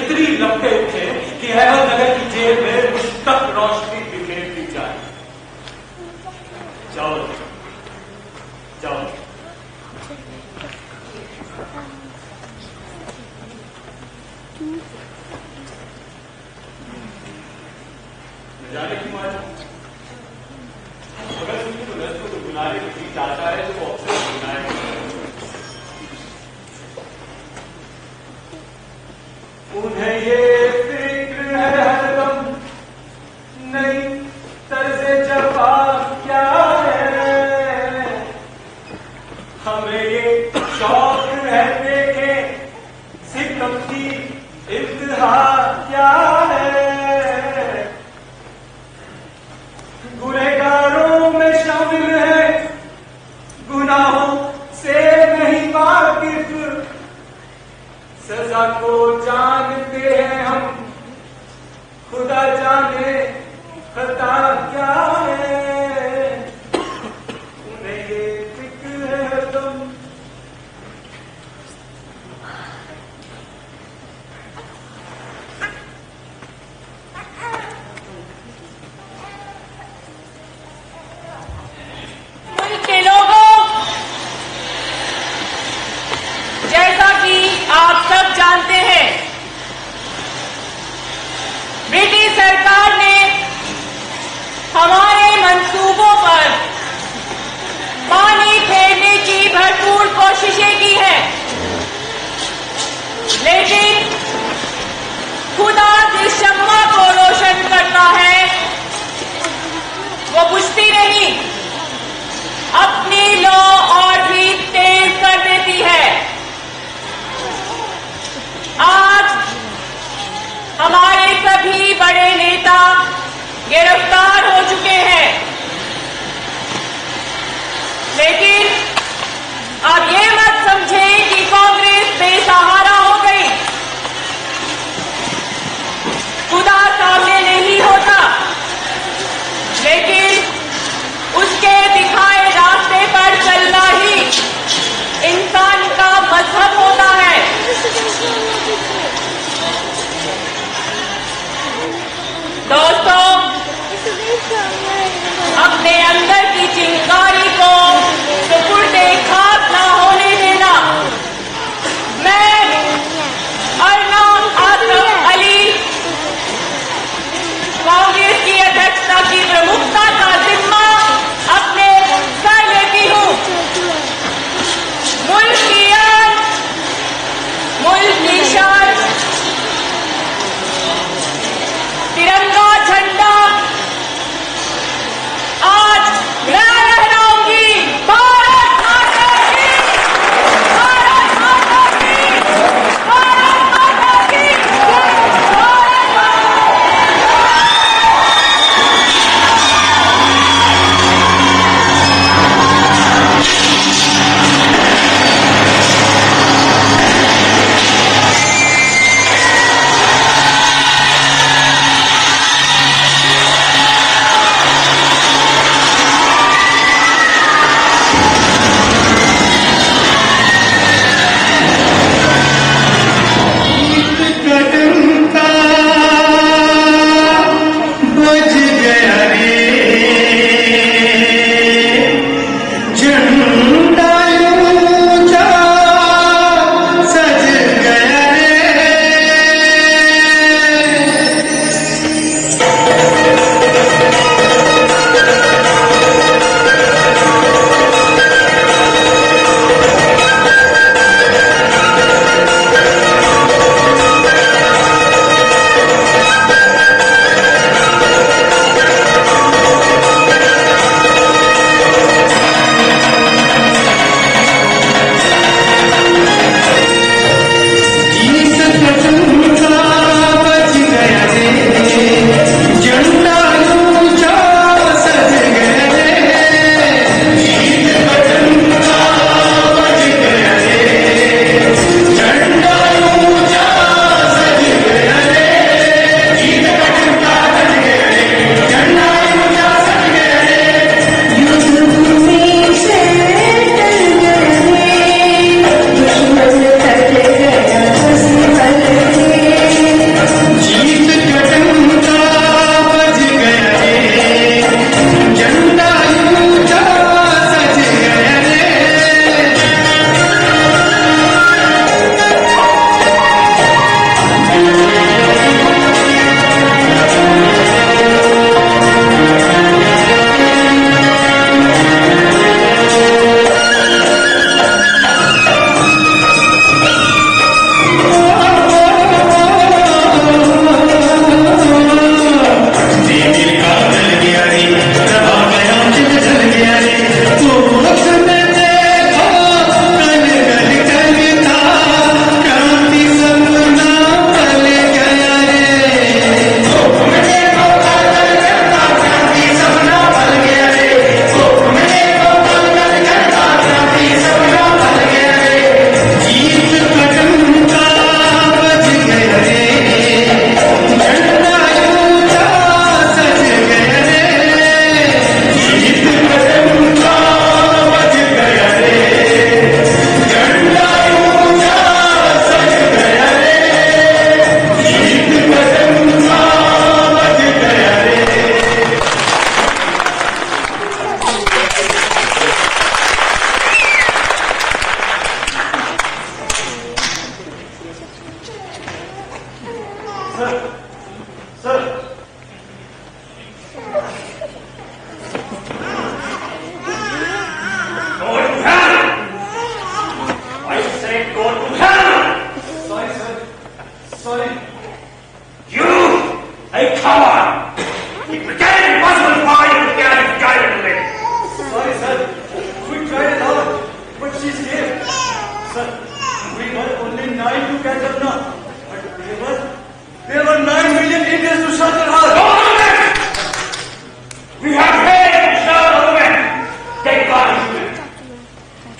इतनी लपटे उठे कि अहमदनगर की जेल में मुश्तक रोशनी बिखेरती जाए। जाओ जाओ। जाने क्यों आज अगर तुमको तो रस्तों को बुलाने के बीच आता है तो वो अक्सर बुलाएगा। उन्हें ये फिक्र है हरदम नई तर्ज़े जवाब क्या है। हमें ये शौक है देखे सितम की इंतहा क्या है। गुनहगारों में शामिल है, गुनाहों से नहीं वाकिफ, सजा को जानते हैं हम, खुदा जाने खता क्या है। उन्हें ये फिक्र है तुम मुल्क के लोगों, जैसा कि आप सब जानते हैं, ब्रिटिश सरकार ने हमारे मंसूबों पर पानी फेरने की भरपूर कोशिशें की है, लेकिन खुदा जिस शम्मा को रोशन करता है वो बुझती नहीं, अपनी लौ और भी तेज कर देती है। आज हमारे सभी बड़े नेता गिरफ्तार हो चुके हैं, लेकिन आप ये मत समझें कि sir sir Go to hell! I say go to hell! Sorry sir sorry You, a coward! It became impossible for you to carry the child away. Sorry, sir. We tried it out, but she escaped. Sir, we were only 9 to catch up now. But there were 9 million Indians to shelter her. Don't do this! We have paid to shelter the women. Take God into it.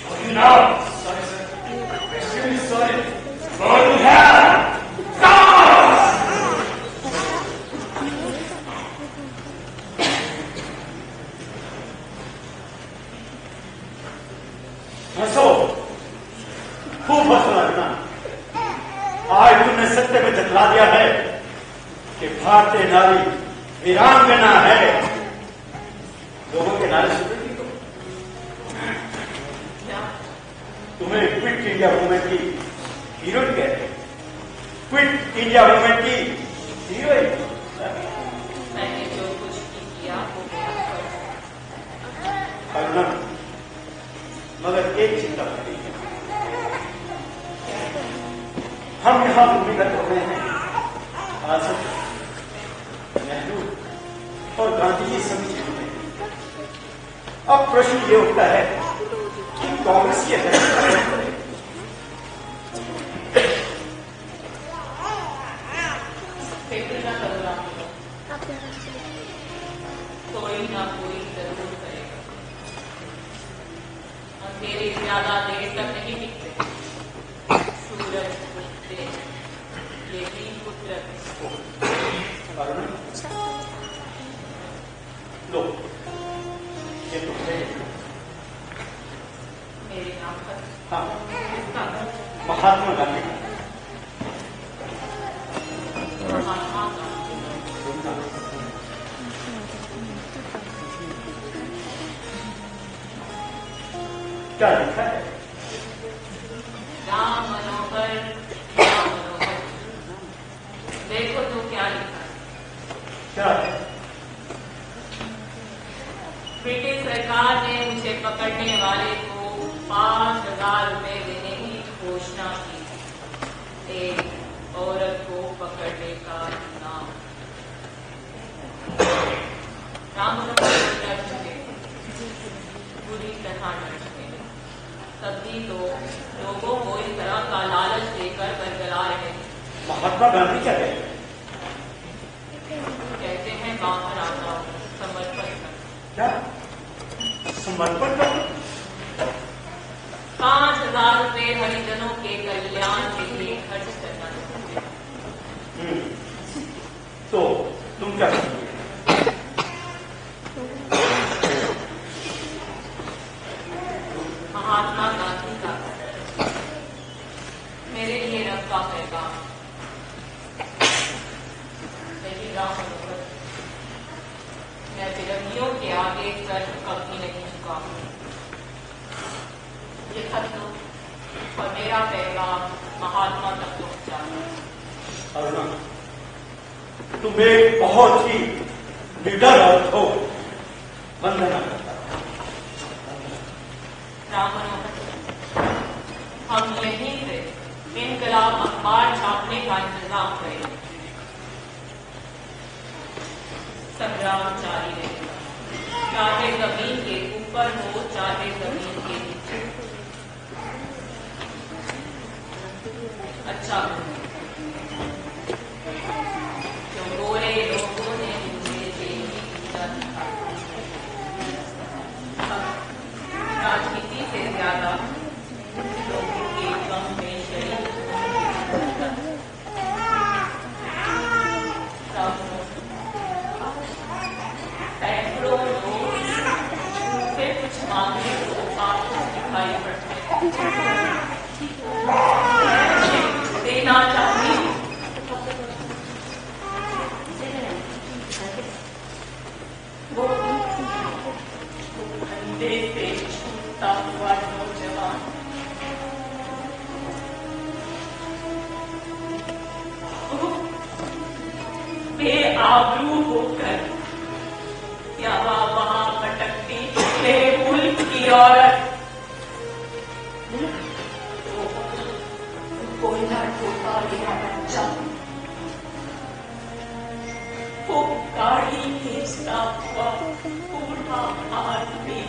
So you know, Sorry, sir. Extremely sorry. go to hell! Go! हंसो खूब हंसो लगना आज तुमने सत्य में जतला दिया है कि भारतीय नारी वीरांगना है लोगों के नारे सुनेगी तुम्हें क्विट इंडिया मूवमेंट की हीरोइन कहते हैं क्विट इंडिया मूवमेंट की हीरोइन मैंने जो कुछ भी किया वो बहुत फर्ज अरुणा मगर एक चिंता बड़ी है हम यहां भूमिगत हो गए हैं आजम नेहरू और गांधी जी सभी चीजों में अब प्रश्न ये उठता है कि कांग्रेस की अध्यक्ष क्या करें फिक्र न करो राम कोई ना कोई जरूर करेगा अंधेरे ज्यादा देर तक नहीं टिकते सूरज उगते यही कुदरत अरुण लो ये तो है मेरे नाम पर हाँ किसका महात्मा गांधी का महात्मा गांधी क्या लिखा है राम मनोहर राम मनोहर देखो तो क्या लिखा है क्या है ब्रिटिश सरकार ने मुझे पकड़ने वाले को 5,000 रुपए देने की घोषणा की एक औरत को पकड़ने का नाम राम मनोहर डर चुके बुरी तरह डर चुके तभी तो लोगों को इस तरह का लालच देकर बरगला रहे थे महात्मा गांधी क्या कहते हैं कहते हैं बाहर आता समर्पण कर क्या समर्पण कर 5,000 रुपए हरिजनों के कल्याण के लिए खर्च करना चाहते हैं तो तुम क्या करोगे महात्मा गांधी का मेरे लिए रखा पैगाम लेकिन राम मनोहर मैं विरंगियों के आगे सर कभी नहीं झुका ये खत लो और मेरा पैगाम महात्मा तक पहुंचाना अरुणा तुम एक बहुत ही लीडर औरत हो वंदना करता राम मनोहर हम यहीं से इनकलाब अखबार छापने का इंतजाम करेंगे संग्राम जारी रहेगा चाहे जमीन के ऊपर हो चाहे जमीन के नीचे अच्छा क्यों गोरे लोगों ने मुझे जेल की पूजा दिखाई राजनीति से ज्यादा लोगों के गम में शरीक सैकड़ों लोग से कुछ मांगने को आपको दिखाई पड़ते देना चाहते आबरू होकर यहाँ वहां भटकती मेरे मुल्क की औरत कोयला टोपा मेरा बच्चा, वो गाड़ी खींचता हुआ बूढ़ा आदमी,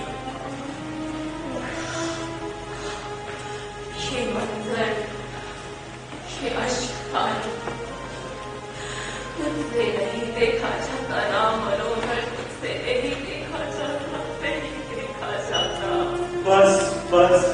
ये मंजर, ये अश्क तुझसे नहीं देखा जाता ना मनोहर, तुझसे नहीं देखा जाता, नहीं देखा जाता। बस बस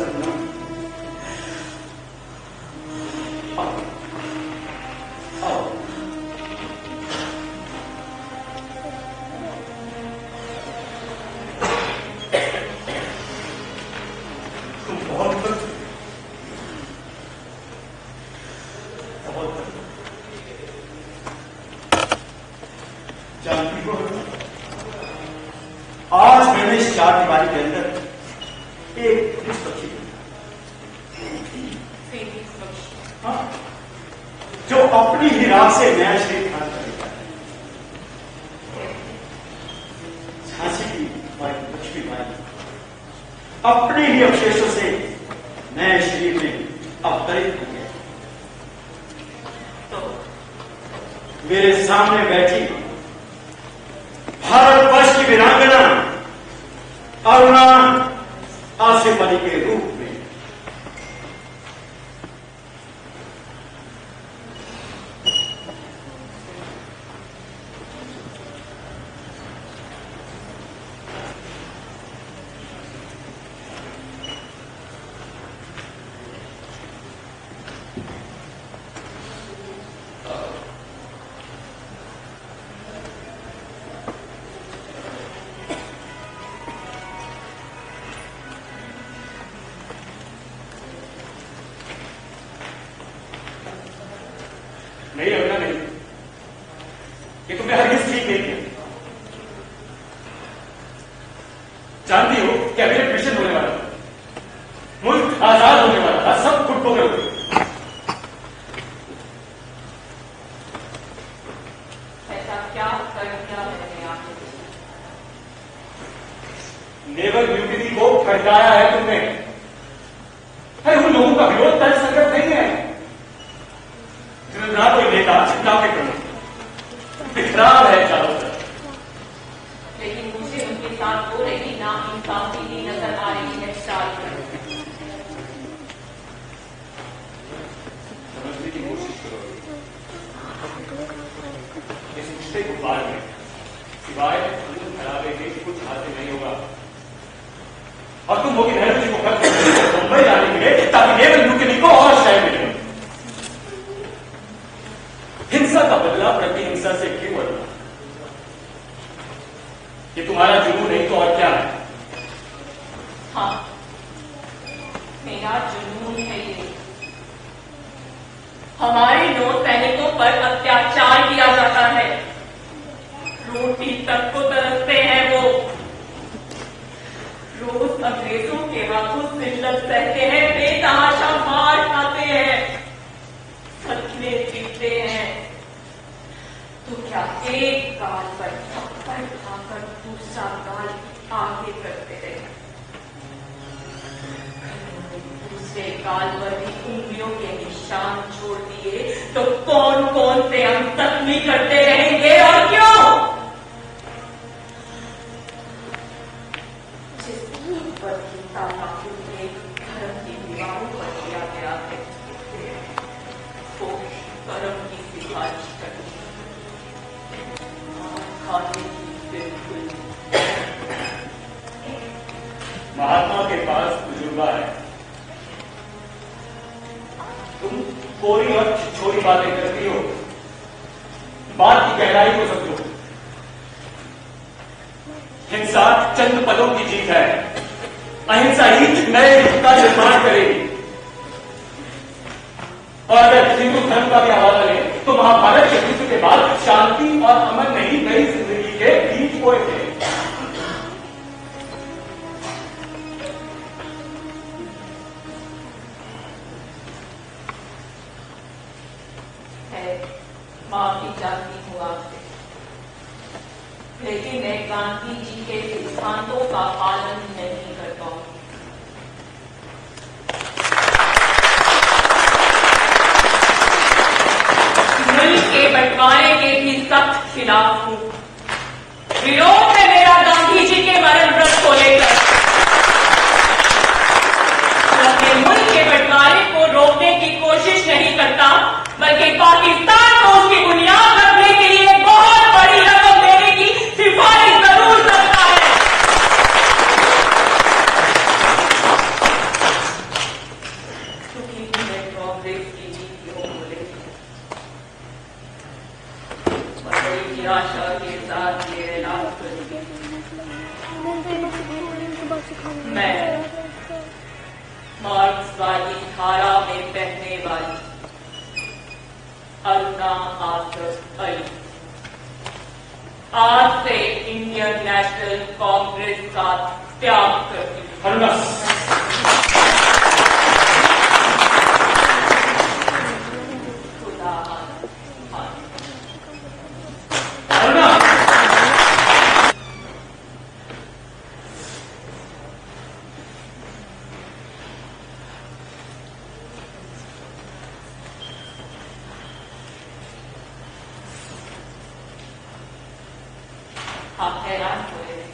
जानती हो, आज मैंने इस चार दीवारी के अंदर एक पुलिस पक्षी देखा, जो अपनी ही राह से नया शरीर खान करेगा। झांसी की लक्ष्मीबाई अपने ही अवशेषों से नए शरीर में अवतरित हो गए। मेरे सामने बैठी भारतवर्ष की वीरांगना अरुणा आसिफ अली के रूप में। नहीं अरुणा नहीं, ये तुमने हरगिज ठीक नहीं किया। जानती हो कि अभी ऑपरेशन होने वाला था, मुल्क आजाद होने वाला था, सब खुटकों में उठे। ऐसा क्या कर दिया मैंने आपको? नेवल म्यूटिनी को भड़काया है तुमने। अरे उन लोगों का विरोध तर्क संगत नहीं है। ना कोई नेता चिंता के प्रमुख बिखराव है चारों तरफ। लेकिन मुझे उनके साथ हो रही ना इंसाफी भी नजर आ रही है। समझने की कोशिश करो, इस रिश्ते को बाद में सिवाय खून खराबे के कुछ हासिल नहीं होगा। और तुम होगी नेहरू जी को कल मुंबई लाने के लिए ताकि नेवल म्यूटिनी को और शय मिले। हिंसा का बदला प्रतिहिंसा से क्यों बदला? ये तुम्हारा जुनून नहीं तो और क्या है? हाँ, मेरा जुनून है ये। हमारे नौ सैनिकों पर अत्याचार किया जाता है, रोटी तक को तरसते हैं वो। रोज अंग्रेजों के हाथों जिल्लत सहते हैं, बेतहाशा मार खाते हैं, सदमे पीटते हैं। तो क्या एक गाल पर थप्पड़ खाकर दूसरा गाल आगे करते रहे? दूसरे गाल पर भी उंगलियों के निशान छोड़ दिए तो कौन कौन से हम जख्मी करते रहेंगे और क्यों? जिस पर गीता लागू ने धर्म की दीवारों पर किया गया है, वो कर्म की सिफारिश करती है। महात्मा के पास तजुर्बा है, तुम कोरी और छोटी बातें करती हो, बात की गहराई को समझो। हिंसा चंद पलों की जीत है, अहिंसा ही नए युग का निर्माण करेगी। और अगर हिंदू धर्म का भी हवाला लें तो महाभारत के युद्ध के बाद शांति और अमन नहीं नई जिंदगी के बीच बोए थे। माफी चाहती हूँ आपसे, लेकिन मैं गांधी जी के सिद्धांतों का पालन नहीं कर पाऊंगी। मुल्क के बंटवारे के भी सख्त खिलाफ हूं। विरोध है मेरा गांधी जी के मरण व्रत को लेकर। मैं अपने मुल्क के बंटवारे को रोकने की कोशिश नहीं करता, बल्कि पाकिस्तान को उसकी बुनियाद रखने के लिए बहुत बड़ी रकम देने की सिफारिश जरूर करता है। क्योंकि मैं कांग्रेस की नीतियों को लेकर बड़ी आशा के साथ ये ऐलान करूंगी, मैं मार्क्सवादी धारा में बहने वाली अरुणा आसफ अली आज से इंडियन नेशनल कांग्रेस का त्याग करती हूं। अरुणा, खुदा अरुणा, आप हैरान हो रहे हैं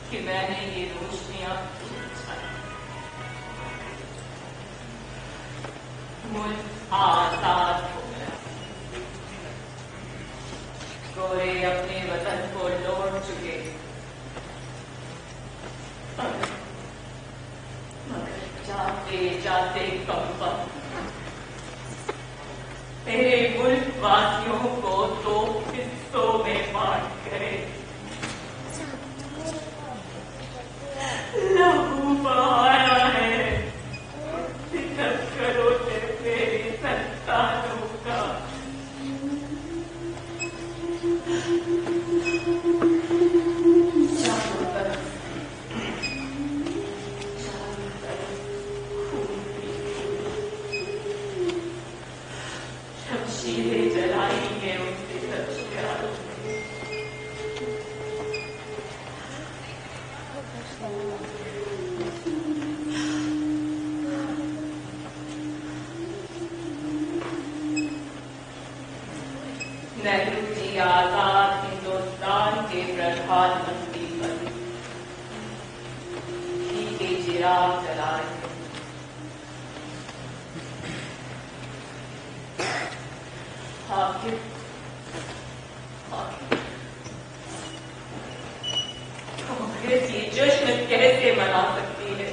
कि मैंने ये रोशनियां बुझाई। मुल्क आजाद हो गया। गोरे अपने वतन को लौट चुके, मगर जाते जाते कंपन तेरे मुल्क वासियों को दो हिस्सों में बांट गए। लहू बहाया है, सितम करो तेरी संतानों का। चारों तरफ खून की शमशीरें जलाई हैं उनके हथियारों में। नेहरू जी आजाद हिंदुस्तान के प्रधानमंत्री बने, घी के चिराग जलाए। आखिर कांग्रेस ये जश्न कैसे मना सकती है,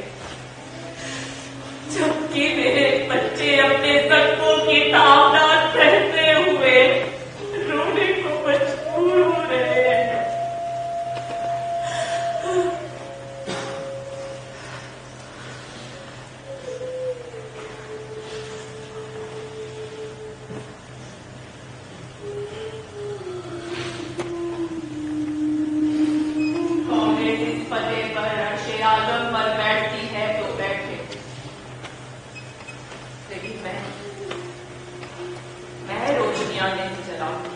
जबकि मेरे बच्चे अपने सपनों की तावना सहते हुए रोने को मजबूर हो रहे हैं। कांग्रेस इस पते पर अर्शे आजम पर बैठती है तो बैठे, लेकिन मैं रोशनियां नहीं जलाऊंगी।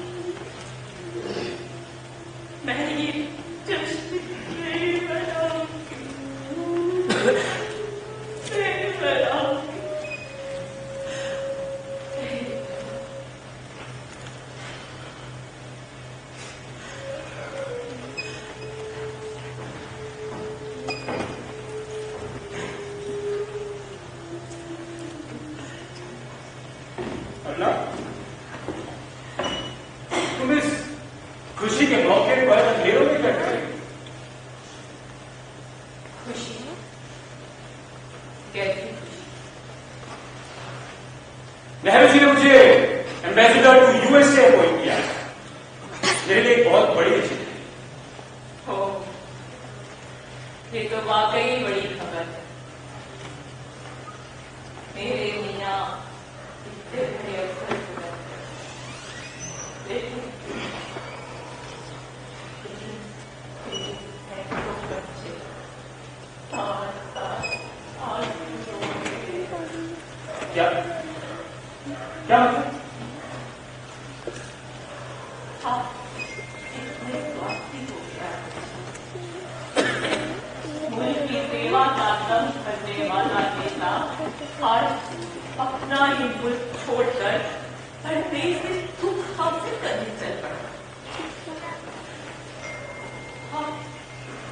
मैं ये जश्न नहीं मनाऊंगी, नहीं मनाऊंगी। अरुणा, तुम इस खुशी के मौके पर अंधेरों में क्या कर रही हो? खुशी कैसी खुशी? नेहरू जी ने मुझे एम्बेसडर टू यूएसए अपॉइंट किया। मेरे लिए एक बहुत बड़ी चीज है। हो, ये तो वाकई बड़ी खबर है। मेरे मियाँ इतने बड़े अवसर को रहते हैं, लेकिन तो बच्चे क्या क्या मतलब? आप करने वाला नेता आज अपना ही मुल्क छोड़कर परदेश से सुख हासिल करने चल पड़ा।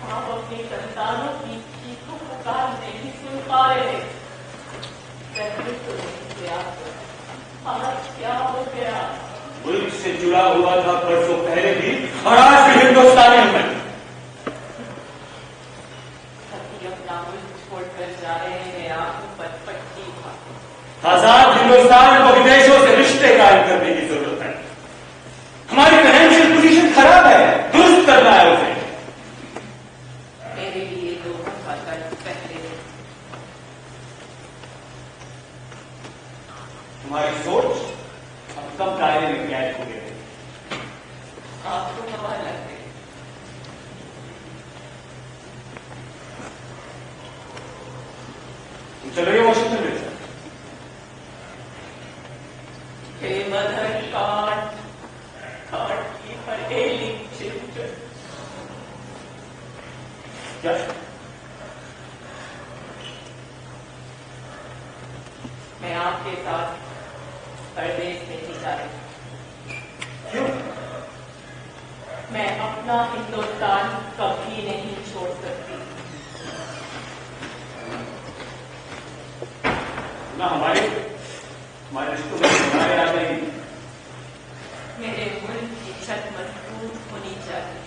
आप अपने संतानों की चीखों पुकार नहीं सुन पा रहे। आज क्या हो गया? मुल्क से जुड़ा हुआ था परसों पहले भी और आज भी हिंदुस्तानी में। अपना मुल्क छोड़कर जा रहे हैं, आंखों पर पट्टी था। आजाद हिंदुस्तान को विदेशों से रिश्ते कायम करने की जरूरत है। हमारी फाइनेंशियल पोजीशन खराब है, दुरुस्त करना है उसे। मेरे लिए लोगों का दर्द पहले। तुम्हारी सोच अब कब दायरे में कैद हो गए। आपको हवा लग गई। तुम चल रही हो वॉशिंगटन में? हे मदर काट की हरेली चिंचन। क्या? मैं आपके साथ परदेश में ही जा रही। क्यों? मैं अपना हिंदुस्तान कभी नहीं छोड़ सकती। ना हमारे रिश्तों में हमारे आ गई। मेरे मुल्क की छत मजबूत होनी चाहिए।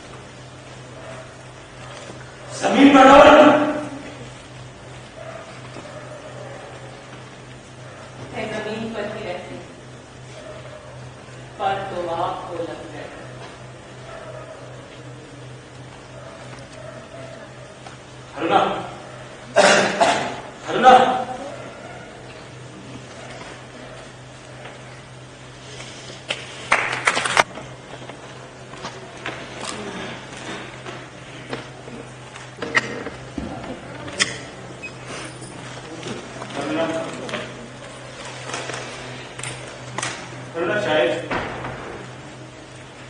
जमीन पर और मैं जमीन पर ही रहती, पर तो आपको लग गए। हरुणा, हरुणा, हरुणा,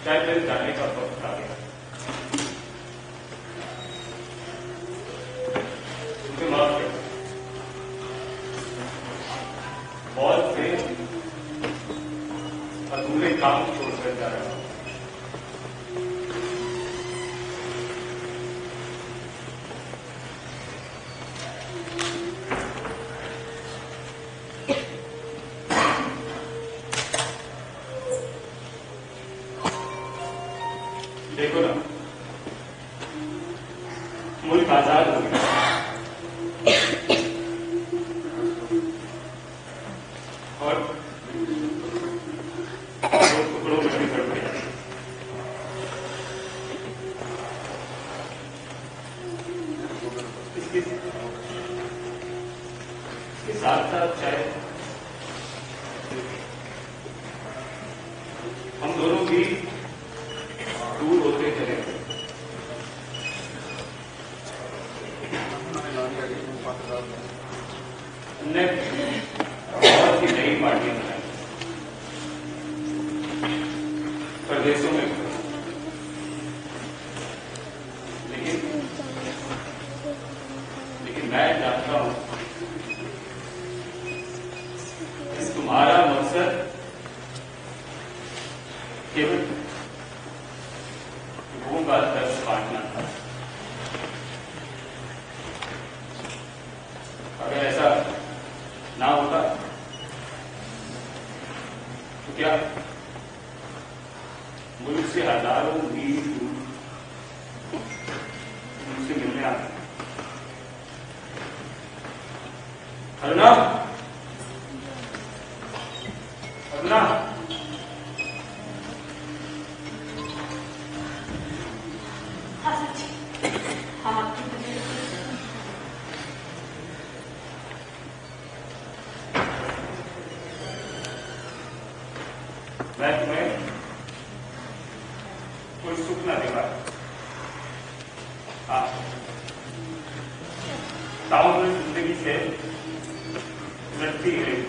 शायद मेरे जाने का वक्त आ गया। मुझे माफ कर। बहुत से अधूरे काम छोड़कर जा रहा हूं। देखो ना, मुल्क आजाद हो गया और दो टुकड़ों में बिखर गया। इसके साथ साथ चाहे हम दोनों भी दूर होते चले गए। हमने बहुत ही नई पार्टियां बनाई, प्रदेशों में, लेकिन मैं जानता हूं कि तुम्हारा मकसद केवल लोगों का दर्द बांटना था। अगर ऐसा ना होता तो क्या मुल्क से हजारों मील दूर मुझसे मिलने आते? हरुणा, हरुणा, मैं तुम्हें कोई सुख न दे पाया। ताऊ जिंदगी से लड़ती रही,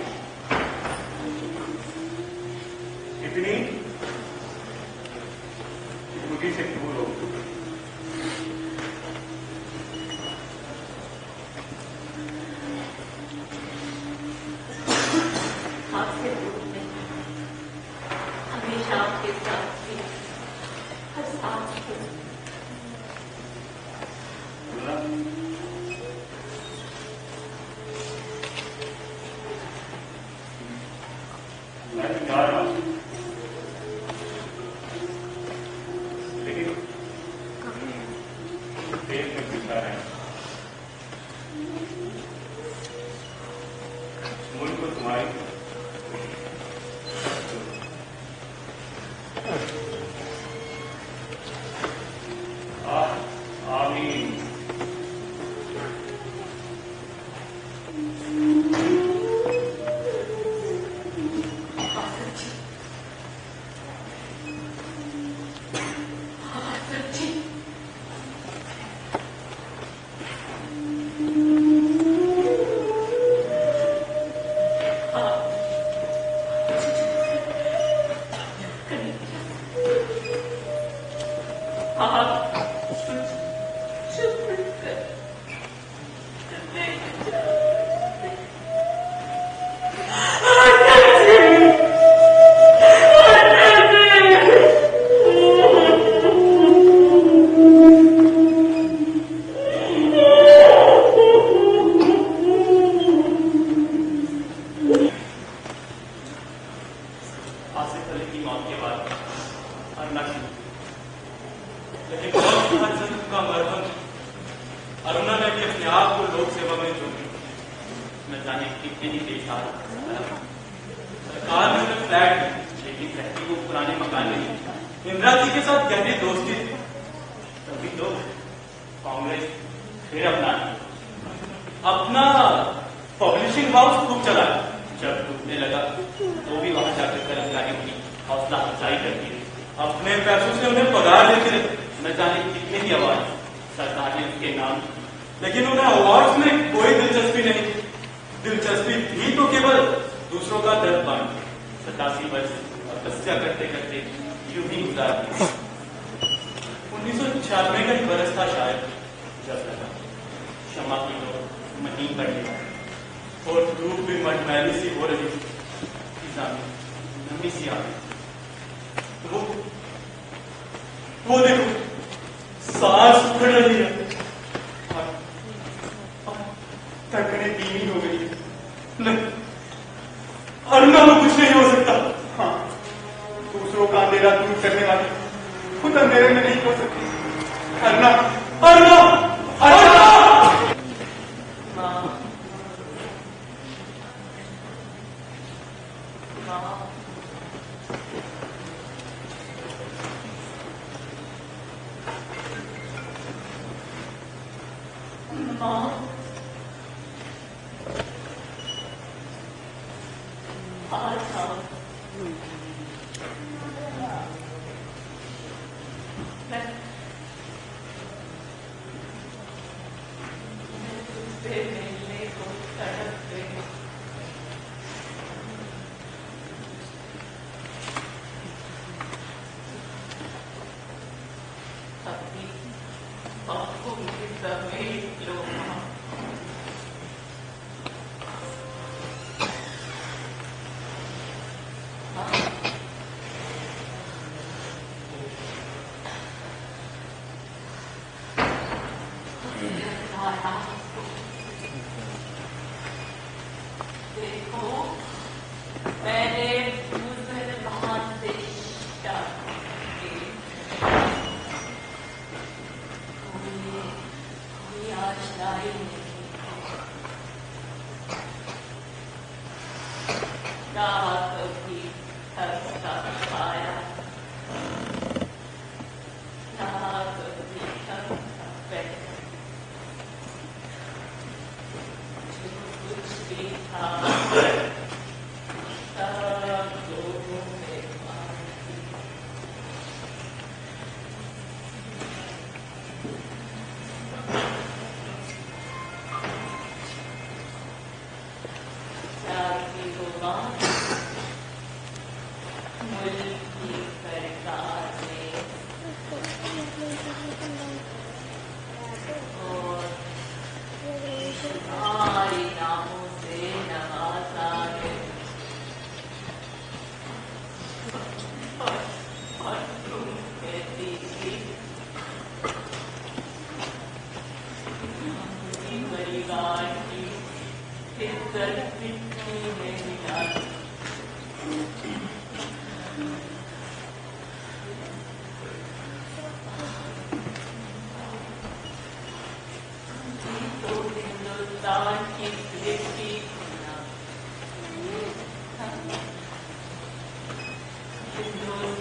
इतनी बुद्धि से दूर हो। मैं तो जा रहा हूं, लेकिन पेट में पूछा है मुल्क को तुम्हारी आमीन। आसिफ अली की मौत के बाद अरुणा की, लेकिन बहुत हद का मरहम अरुणा ने भी अपने आप को लोक सेवा में जोड़ दी। न जाने कितने ही देश सरकार ने उन्हें फ्लैट दी, लेकिन रहती वो पुराने मकान में इंदिरा जी के साथ गहरी दोस्ती थी। तभी तो कांग्रेस फिर अपना पब्लिशिंग हाउस खूब चला। जब टूटने लगा तो भी वहां जाकर कर्मचारियों की हौसला अफजाई करती रही, अपने पैसों से उन्हें पगार देते रहे। न जाने कितने ही अवार्ड सरकार ने उनके नाम, लेकिन उन्हें अवार्ड में कोई दिलचस्पी नहीं। दिलचस्पी थी तो केवल दूसरों का दर्द बांट। 87 वर्ष तपस्या करते करते यूं ही गुजार दिए। 1996 का ही बरस था शायद, जब लगा क्षमा की तो महीन पड़ने लगा और धूप भी मटमैली सी हो रही थी। नमी सी आ गई। वो देखो सांस उखड़ रही है, धड़कनें धीमी हो गई है। नहीं, अरुणा को कुछ नहीं हो सकता। हाँ, दूसरों का अंधेरा दूर करने वाली खुद अंधेरे में नहीं हो सकती। अरुणा, अरुणा, अरुणा!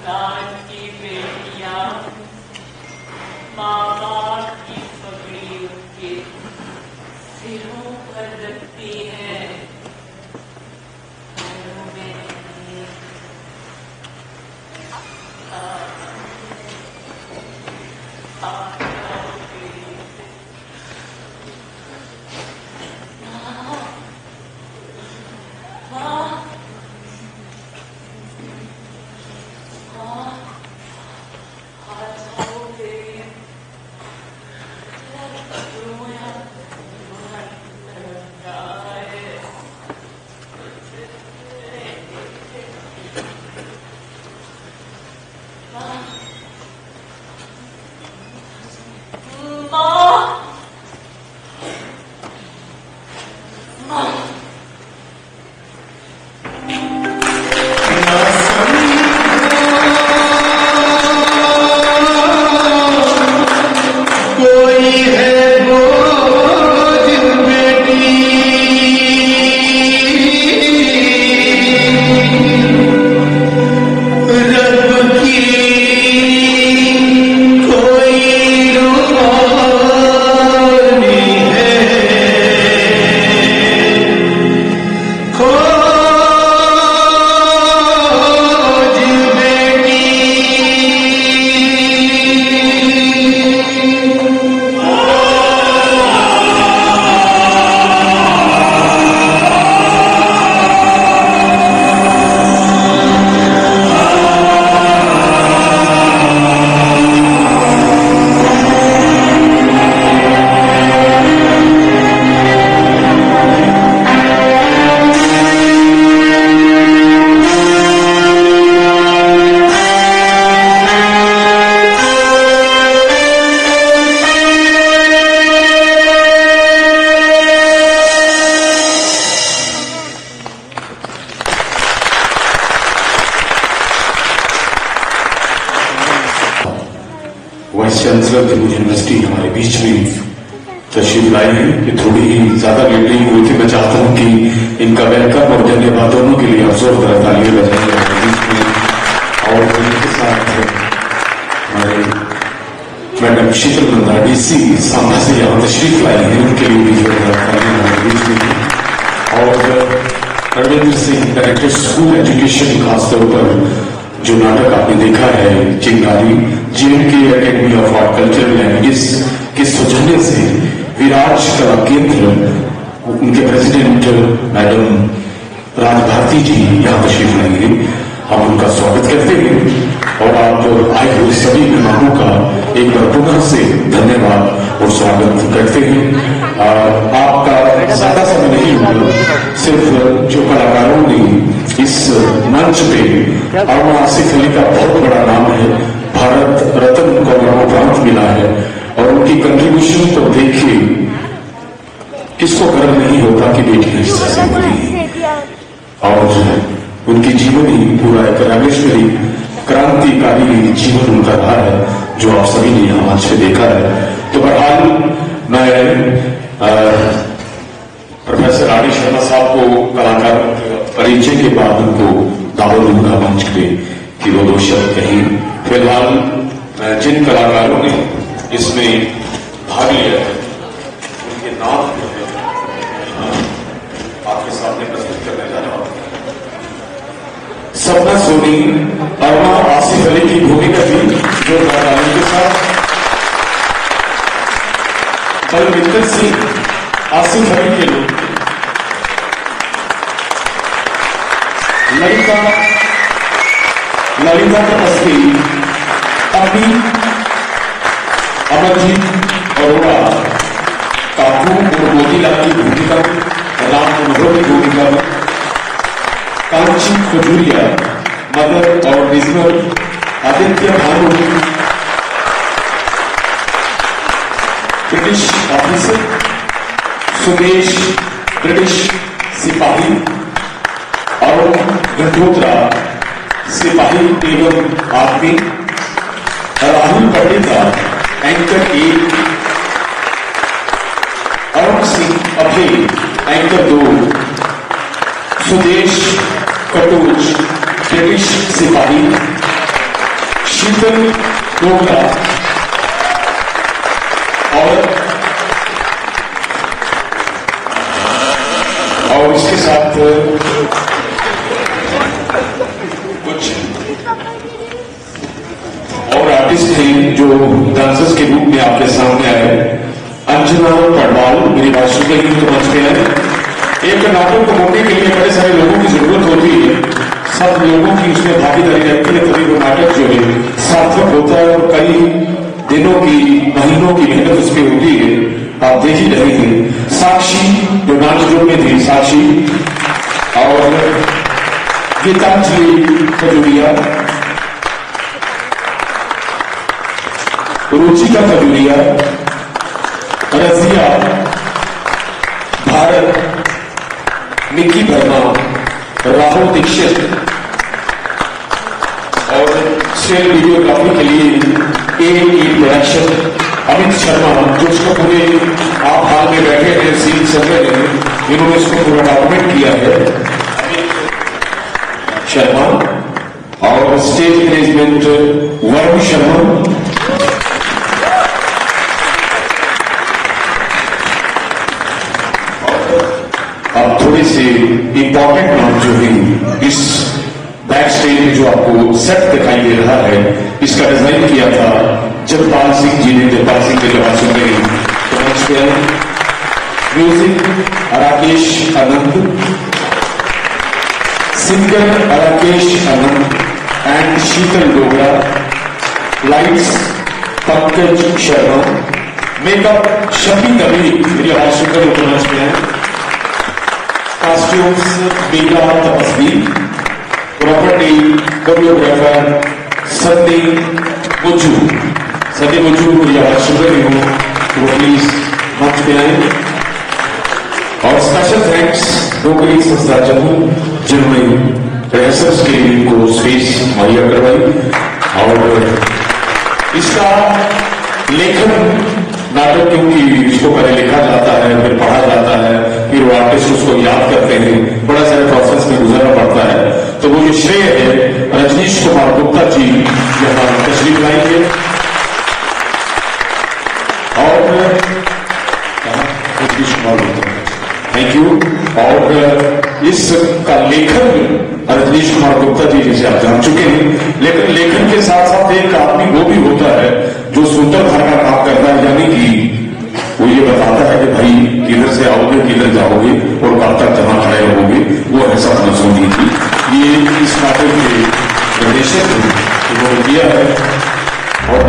सुल्तान की बेटियां माँ बाप की पगड़ी उनके सिरों पर रखती हैं, पैरों में नहीं। वाइस चांसलर दिल्ली यूनिवर्सिटी हमारे बीच में तशरीफ लाए हैं कि थोड़ी ही ज्यादा लेट नहीं हुई थी। मैं चाहता हूं कि इनका वेलकम और धन्यवाद दोनों के लिए आप जोरदार तालियां बजाएंगे हमारे बीच में। और इनके साथ हमारे मैडम शीतल नंदा डीसी सांबा से यहाँ तशरीफ लाई है, उनके लिए भी जोरदार तालियां हमारे बीच में। और Ravindra Singh director school education, खासतौर पर जो नाटक आपने देखा है चिंगारी, JNK academy of art cultural language के सौजन्य से विराज कला केंद्र, उनके प्रेसिडेंट मैडम राज भारती जी यहाँ तशरीफ लाएंगे। हम उनका स्वागत करते हैं और आप आए हुए सभी मेहमानों का एक बार पुनः से धन्यवाद और स्वागत करते हैं। आपका ज्यादा समय नहीं हुआ, सिर्फ जो कलाकारों ने इस मंच पे अरमा आसिफ अली का बहुत बड़ा नाम है, भारत रत्न उनको मरणोपरांत मिला है, और उनकी कंट्रीब्यूशन को देखिए किसको गर्व नहीं होता कि बेटी हिस्सा से बनी, और उनकी जीवनी पूरा एक रामेश्वरी क्रांतिकारी जीवन उनका रहा है जो आप सभी ने यहाँ मंच पे देखा है। तो बहरहाल मैं प्रोफेसर आर डी शर्मा साहब को कलाकारों के परिचय के बाद उनको दावत दूंगा मंच पे कि वो दो शब्द कहीं। फिलहाल जिन कलाकारों ने इसमें भाग लिया है उनके नाम आपके सामने प्रस्तुत करने जा रहा हूं। सपना सोनी अरमा आसिफ अली की भूमिका थी जो के साथ, बलविंदर सिंह आसिफ अली के लोग, ललिता तपस्वी अपनी अमरजीत अरोड़ा काकू और मोतीलाल की भूमिका, राम मनोहर की भूमिका, कांची खजूरिया मदर और regional, Aditya Bhanu British officer, Sudesh British सिपाही, और गंडोत्रा सिपाही एवं आर्मी, राहुल पंडिता एंकर 1, अरुण सिंह अभय एंकर 2, सुदेश कटोच ब्रिटिश सिपाही, शीतल डोगरा और इसके साथ कुछ और आर्टिस्ट थे जो डांसर्स के रूप में आपके सामने आए। अंजना पडवाल मेरी बात सुन रही तो मंच पे है। एक नाटक को होने के लिए बड़े सारे लोगों की जरूरत होती है, सब लोगों की उसमें भागीदारी रहती है, तभी वो नाटक जो है सार्थक होता है और कई दिनों की महीनों की मेहनत उसमें होती है। आप देख ही रहे थे साक्षी जो नाच ग्रुप में थी, साक्षी और गीतांजलि खजूरिया, रुचिका खजूरिया, रजिया, भारत, निक्की वर्मा, राहुल दीक्षित और स्टिल वीडियोग्राफी के लिए ए प्रोडक्शन अमित शर्मा, जो उसको पूरे आप हाल में बैठे हैं सीन चल रहे हैं, इन्होंने इसको पूरा डॉक्यूमेंट किया है, अमित शर्मा और स्टेज मैनेजमेंट वरुण शर्मा। अब थोड़े से इंपॉर्टेंट नाम जो है इस बैक स्टेज में जो आपको सेट दिखाई दे रहा है, इसका डिजाइन किया था जगपाल सिंह जी ने। जगपाल सिंह के जवाब सुन रहे हैं। Music Rakesh Anand, singer Rakesh Anand and Sheetal Dogra, lights Pankaj Sharma, makeup Shafi Kabir मेरी आवाज सुनकर लोग मंच में है, कॉस्ट्यूम्स बीगा तपस्वी, प्रॉपर्टी कोरियोग्राफर संदीप मुज्जू। संदीप मुज्जू को आवाज सुन रही हूँ तो प्लीज मंच पे आए। और स्पेशल थैंक्स डोगरी संस्था जम्मू जिन्होंने रिहर्सल्स के लिए इनको स्पेस मुहैया करवाई। और इसका लेखन नाटक क्योंकि इसको पहले लिखा जाता है, फिर पढ़ा जाता है, फिर वो आर्टिस्ट उसको याद करते हैं, बड़ा सारे प्रोसेस में गुजरना पड़ता है। तो वो जो श्रेय है रजनीश कुमार गुप्ता जी यहाँ तशरीफ लाएंगे। और रजनीश कुमार गुप्ता, थैंक यू। और इसका लेखन रजनीश कुमार गुप्ता जी जैसे आप जान चुके हैं, लेकिन लेखन के साथ साथ एक आदमी वो भी होता है जो सूत्रधार का काम करता है, यानी कि वो ये बताता है कि भाई किधर से आओगे, किधर जाओगे और कब तक जहां खड़े रहोगे। वो ऐसा मनसूबी थी, ये इस नाटक के निर्देशक उन्होंने किया है। और